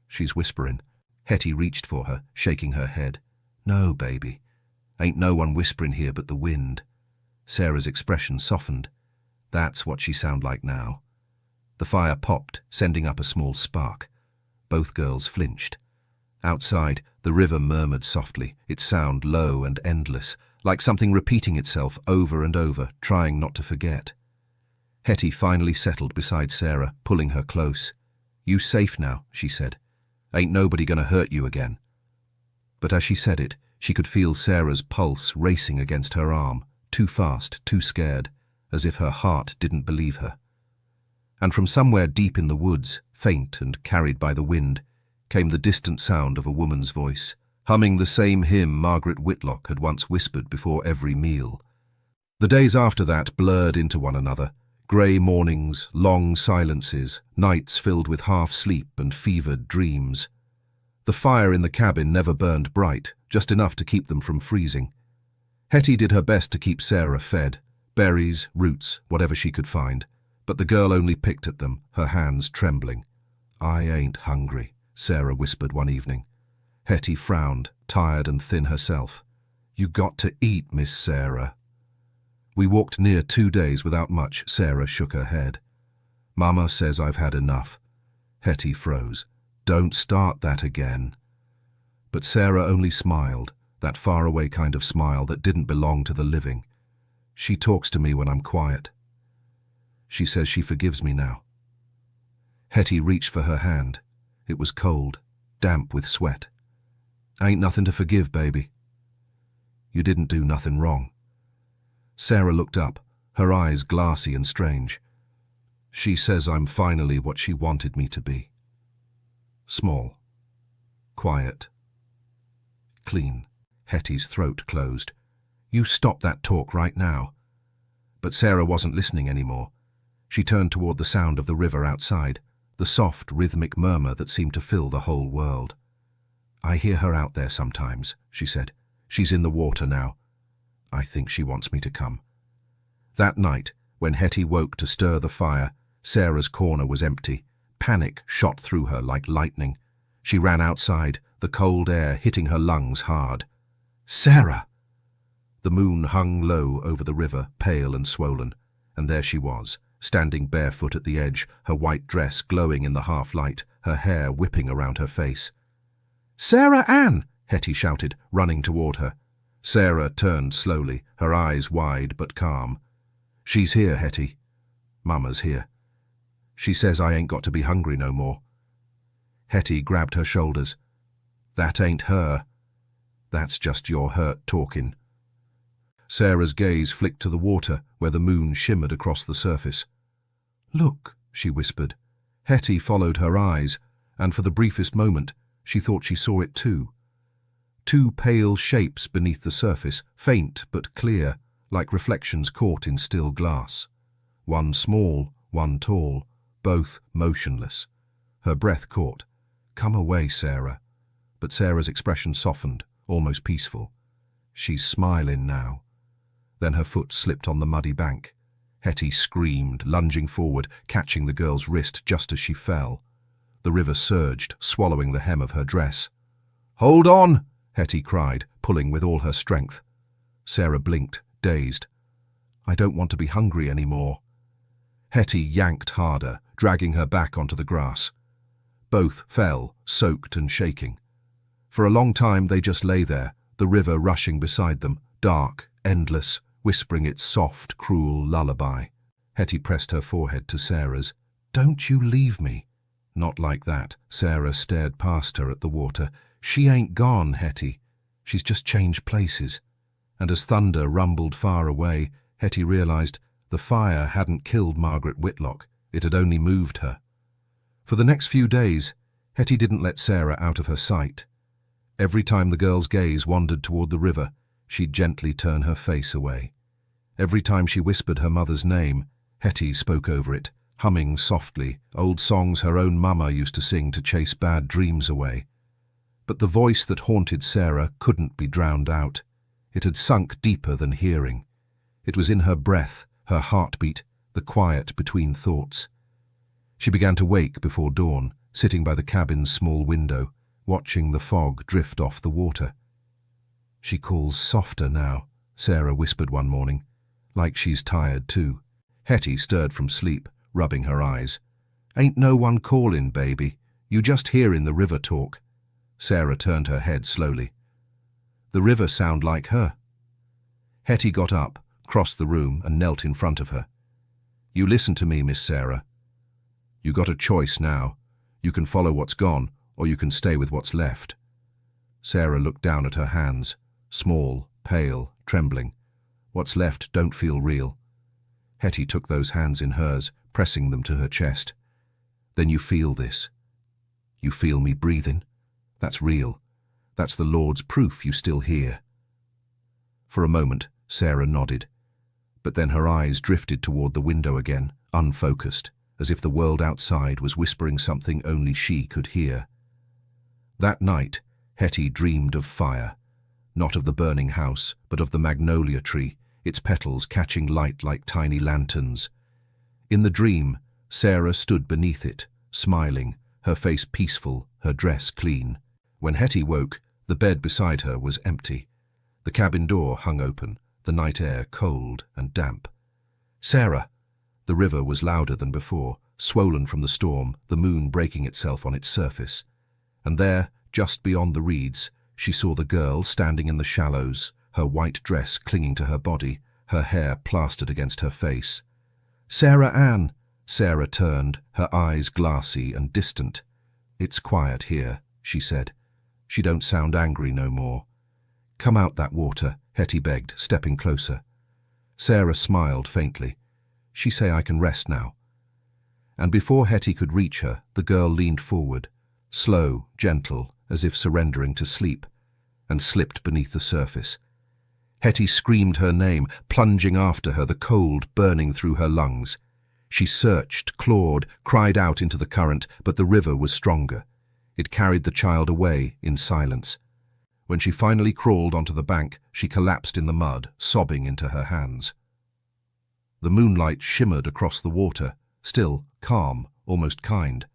"She's whispering." Hettie reached for her, shaking her head. "No, baby. Ain't no one whispering here but the wind." Sarah's expression softened. "That's what she sound like now." The fire popped, sending up a small spark. Both girls flinched. Outside, the river murmured softly, its sound low and endless, like something repeating itself over and over, trying not to forget. Hettie finally settled beside Sarah, pulling her close. "You safe now," she said. "Ain't nobody gonna hurt you again." But as she said it, she could feel Sarah's pulse racing against her arm, too fast, too scared, as if her heart didn't believe her. And from somewhere deep in the woods, faint and carried by the wind, came the distant sound of a woman's voice, humming the same hymn Margaret Whitlock had once whispered before every meal. The days after that blurred into one another, grey mornings, long silences, nights filled with half-sleep and fevered dreams. The fire in the cabin never burned bright, just enough to keep them from freezing. Hettie did her best to keep Sarah fed, berries, roots, whatever she could find, but the girl only picked at them, her hands trembling. "I ain't hungry," Sarah whispered one evening. Hettie frowned, tired and thin herself. "You got to eat, Miss Sarah." "We walked near 2 days without much." Sarah shook her head. "Mama says I've had enough." Hettie froze. "Don't start that again." But Sarah only smiled, that faraway kind of smile that didn't belong to the living. "She talks to me when I'm quiet. She says she forgives me now." Hettie reached for her hand. It was cold, damp with sweat. "Ain't nothing to forgive, baby. You didn't do nothing wrong." Sarah looked up, her eyes glassy and strange. "She says I'm finally what she wanted me to be. Small, quiet, clean." Hettie's throat closed. "You stop that talk right now." But Sarah wasn't listening anymore. She turned toward the sound of the river outside, the soft, rhythmic murmur that seemed to fill the whole world. "I hear her out there sometimes," she said. "She's in the water now. I think she wants me to come." That night, when Hettie woke to stir the fire, Sarah's corner was empty. Panic shot through her like lightning. She ran outside, the cold air hitting her lungs hard. "Sarah!" The moon hung low over the river, pale and swollen, and there she was, standing barefoot at the edge, her white dress glowing in the half-light, her hair whipping around her face. "Sarah Ann!" Hettie shouted, running toward her. Sarah turned slowly, her eyes wide but calm. "She's here, Hettie. Mama's here. She says I ain't got to be hungry no more." Hettie grabbed her shoulders. "That ain't her. That's just your hurt talking." Sarah's gaze flicked to the water, where the moon shimmered across the surface. "Look," she whispered. Hettie followed her eyes, and for the briefest moment, she thought she saw it too. 2 pale shapes beneath the surface, faint but clear, like reflections caught in still glass. One small, one tall, both motionless. Her breath caught. "Come away, Sarah." But Sarah's expression softened, almost peaceful. "She's smiling now." Then her foot slipped on the muddy bank. Hettie screamed, lunging forward, catching the girl's wrist just as she fell. The river surged, swallowing the hem of her dress. "Hold on!" Hettie cried, pulling with all her strength. Sarah blinked, dazed. "I don't want to be hungry anymore." Hettie yanked harder, dragging her back onto the grass. Both fell, soaked and shaking. For a long time they just lay there, the river rushing beside them, dark, endless, whispering its soft, cruel lullaby. Hettie pressed her forehead to Sarah's. "Don't you leave me." "Not like that." Sarah stared past her at the water. "She ain't gone, Hettie. She's just changed places." And as thunder rumbled far away, Hettie realized the fire hadn't killed Margaret Whitlock, it had only moved her. For the next few days, Hettie didn't let Sarah out of her sight. Every time the girl's gaze wandered toward the river, she'd gently turn her face away. Every time she whispered her mother's name, Hettie spoke over it, humming softly, old songs her own mama used to sing to chase bad dreams away. But the voice that haunted Sarah couldn't be drowned out. It had sunk deeper than hearing. It was in her breath, her heartbeat, the quiet between thoughts. She began to wake before dawn, sitting by the cabin's small window, watching the fog drift off the water. "She calls softer now," Sarah whispered one morning, "like she's tired too." Hettie stirred from sleep, rubbing her eyes. "Ain't no one callin', baby. You just hearin' the river talk." Sarah turned her head slowly. "The river sound like her." Hettie got up, crossed the room and knelt in front of her. "You listen to me, Miss Sarah. You got a choice now. You can follow what's gone, or you can stay with what's left." Sarah looked down at her hands, small, pale, trembling. "What's left don't feel real." Hettie took those hands in hers, pressing them to her chest. "Then you feel this. You feel me breathing. That's real. That's the Lord's proof you still hear." For a moment, Sarah nodded, but then her eyes drifted toward the window again, unfocused, as if the world outside was whispering something only she could hear. That night, Hettie dreamed of fire, not of the burning house, but of the magnolia tree, its petals catching light like tiny lanterns. In the dream, Sarah stood beneath it, smiling, her face peaceful, her dress clean. When Hettie woke, the bed beside her was empty. The cabin door hung open, the night air cold and damp. "Sarah!" The river was louder than before, swollen from the storm, the moon breaking itself on its surface. And there, just beyond the reeds, she saw the girl standing in the shallows, her white dress clinging to her body, her hair plastered against her face. "Sarah Ann!" Sarah turned, her eyes glassy and distant. "It's quiet here," she said. "She don't sound angry no more." "Come out that water," Hettie begged, stepping closer. Sarah smiled faintly. "She say I can rest now." And before Hettie could reach her, the girl leaned forward, slow, gentle, as if surrendering to sleep, and slipped beneath the surface. Hettie screamed her name, plunging after her, the cold burning through her lungs. She searched, clawed, cried out into the current, but the river was stronger. It carried the child away in silence. When she finally crawled onto the bank, she collapsed in the mud, sobbing into her hands. The moonlight shimmered across the water, still, calm, almost kind.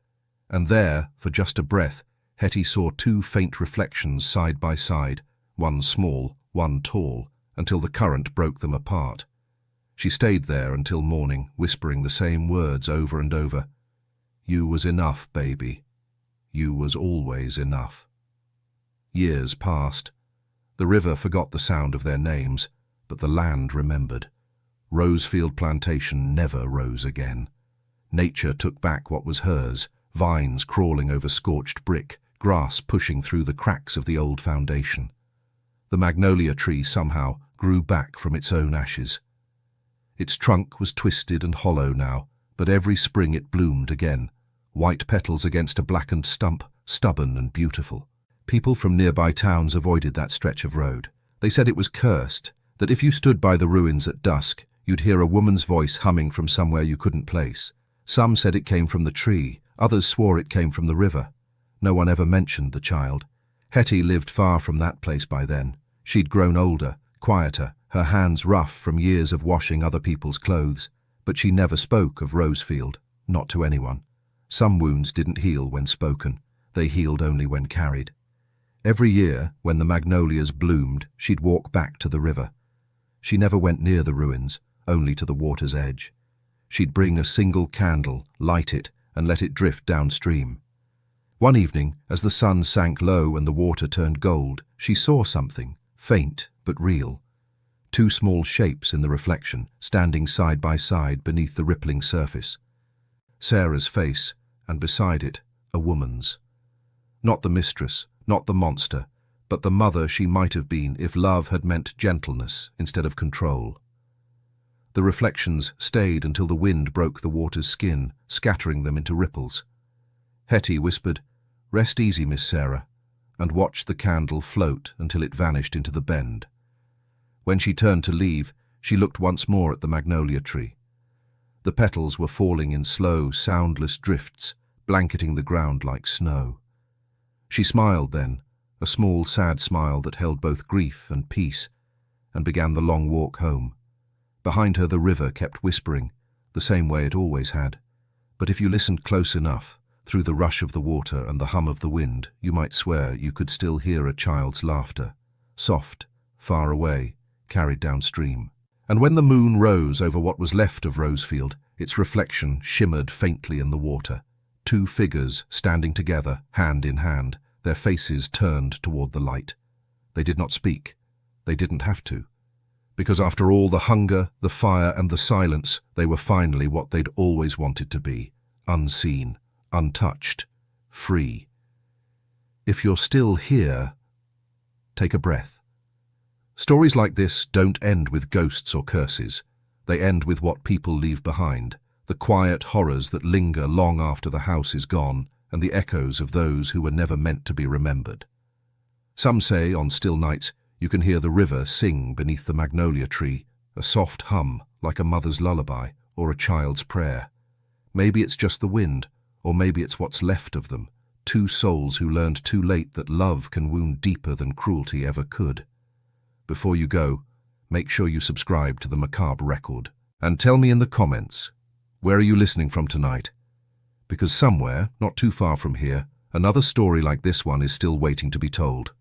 And there, for just a breath, Hettie saw two faint reflections side by side, one small, one tall, until the current broke them apart. She stayed there until morning, whispering the same words over and over. "You was enough, baby. You was always enough." Years passed. The river forgot the sound of their names, but the land remembered. Rosefield Plantation never rose again. Nature took back what was hers, vines crawling over scorched brick, grass pushing through the cracks of the old foundation. The magnolia tree somehow grew back from its own ashes. Its trunk was twisted and hollow now, but every spring it bloomed again, white petals against a blackened stump, stubborn and beautiful. People from nearby towns avoided that stretch of road. They said it was cursed, that if you stood by the ruins at dusk, you'd hear a woman's voice humming from somewhere you couldn't place. Some said it came from the tree, others swore it came from the river. No one ever mentioned the child. Hettie lived far from that place by then. She'd grown older, quieter, her hands rough from years of washing other people's clothes. But she never spoke of Rosefield, not to anyone. Some wounds didn't heal when spoken, they healed only when carried. Every year, when the magnolias bloomed, she'd walk back to the river. She never went near the ruins, only to the water's edge. She'd bring a single candle, light it, and let it drift downstream. One evening, as the sun sank low and the water turned gold, she saw something, faint but real. Two small shapes in the reflection, standing side by side beneath the rippling surface. Sarah's face, and beside it, a woman's. Not the mistress, not the monster, but the mother she might have been if love had meant gentleness instead of control. The reflections stayed until the wind broke the water's skin, scattering them into ripples. Hettie whispered, "Rest easy, Miss Sarah," and watched the candle float until it vanished into the bend. When she turned to leave, she looked once more at the magnolia tree. The petals were falling in slow, soundless drifts, blanketing the ground like snow. She smiled then, a small, sad smile that held both grief and peace, and began the long walk home. Behind her the river kept whispering, the same way it always had. But if you listened close enough, through the rush of the water and the hum of the wind, you might swear you could still hear a child's laughter, soft, far away, carried downstream. And when the moon rose over what was left of Rosefield, its reflection shimmered faintly in the water. Two figures standing together, hand in hand, their faces turned toward the light. They did not speak. They didn't have to. Because after all the hunger, the fire and the silence, they were finally what they'd always wanted to be, unseen, untouched, free. If you're still here, take a breath. Stories like this don't end with ghosts or curses. They end with what people leave behind, the quiet horrors that linger long after the house is gone, and the echoes of those who were never meant to be remembered. Some say, on still nights, you can hear the river sing beneath the magnolia tree, a soft hum like a mother's lullaby or a child's prayer. Maybe it's just the wind, or maybe it's what's left of them, two souls who learned too late that love can wound deeper than cruelty ever could. Before you go, make sure you subscribe to the Macabre Record, and tell me in the comments, where are you listening from tonight? Because somewhere, not too far from here, another story like this one is still waiting to be told.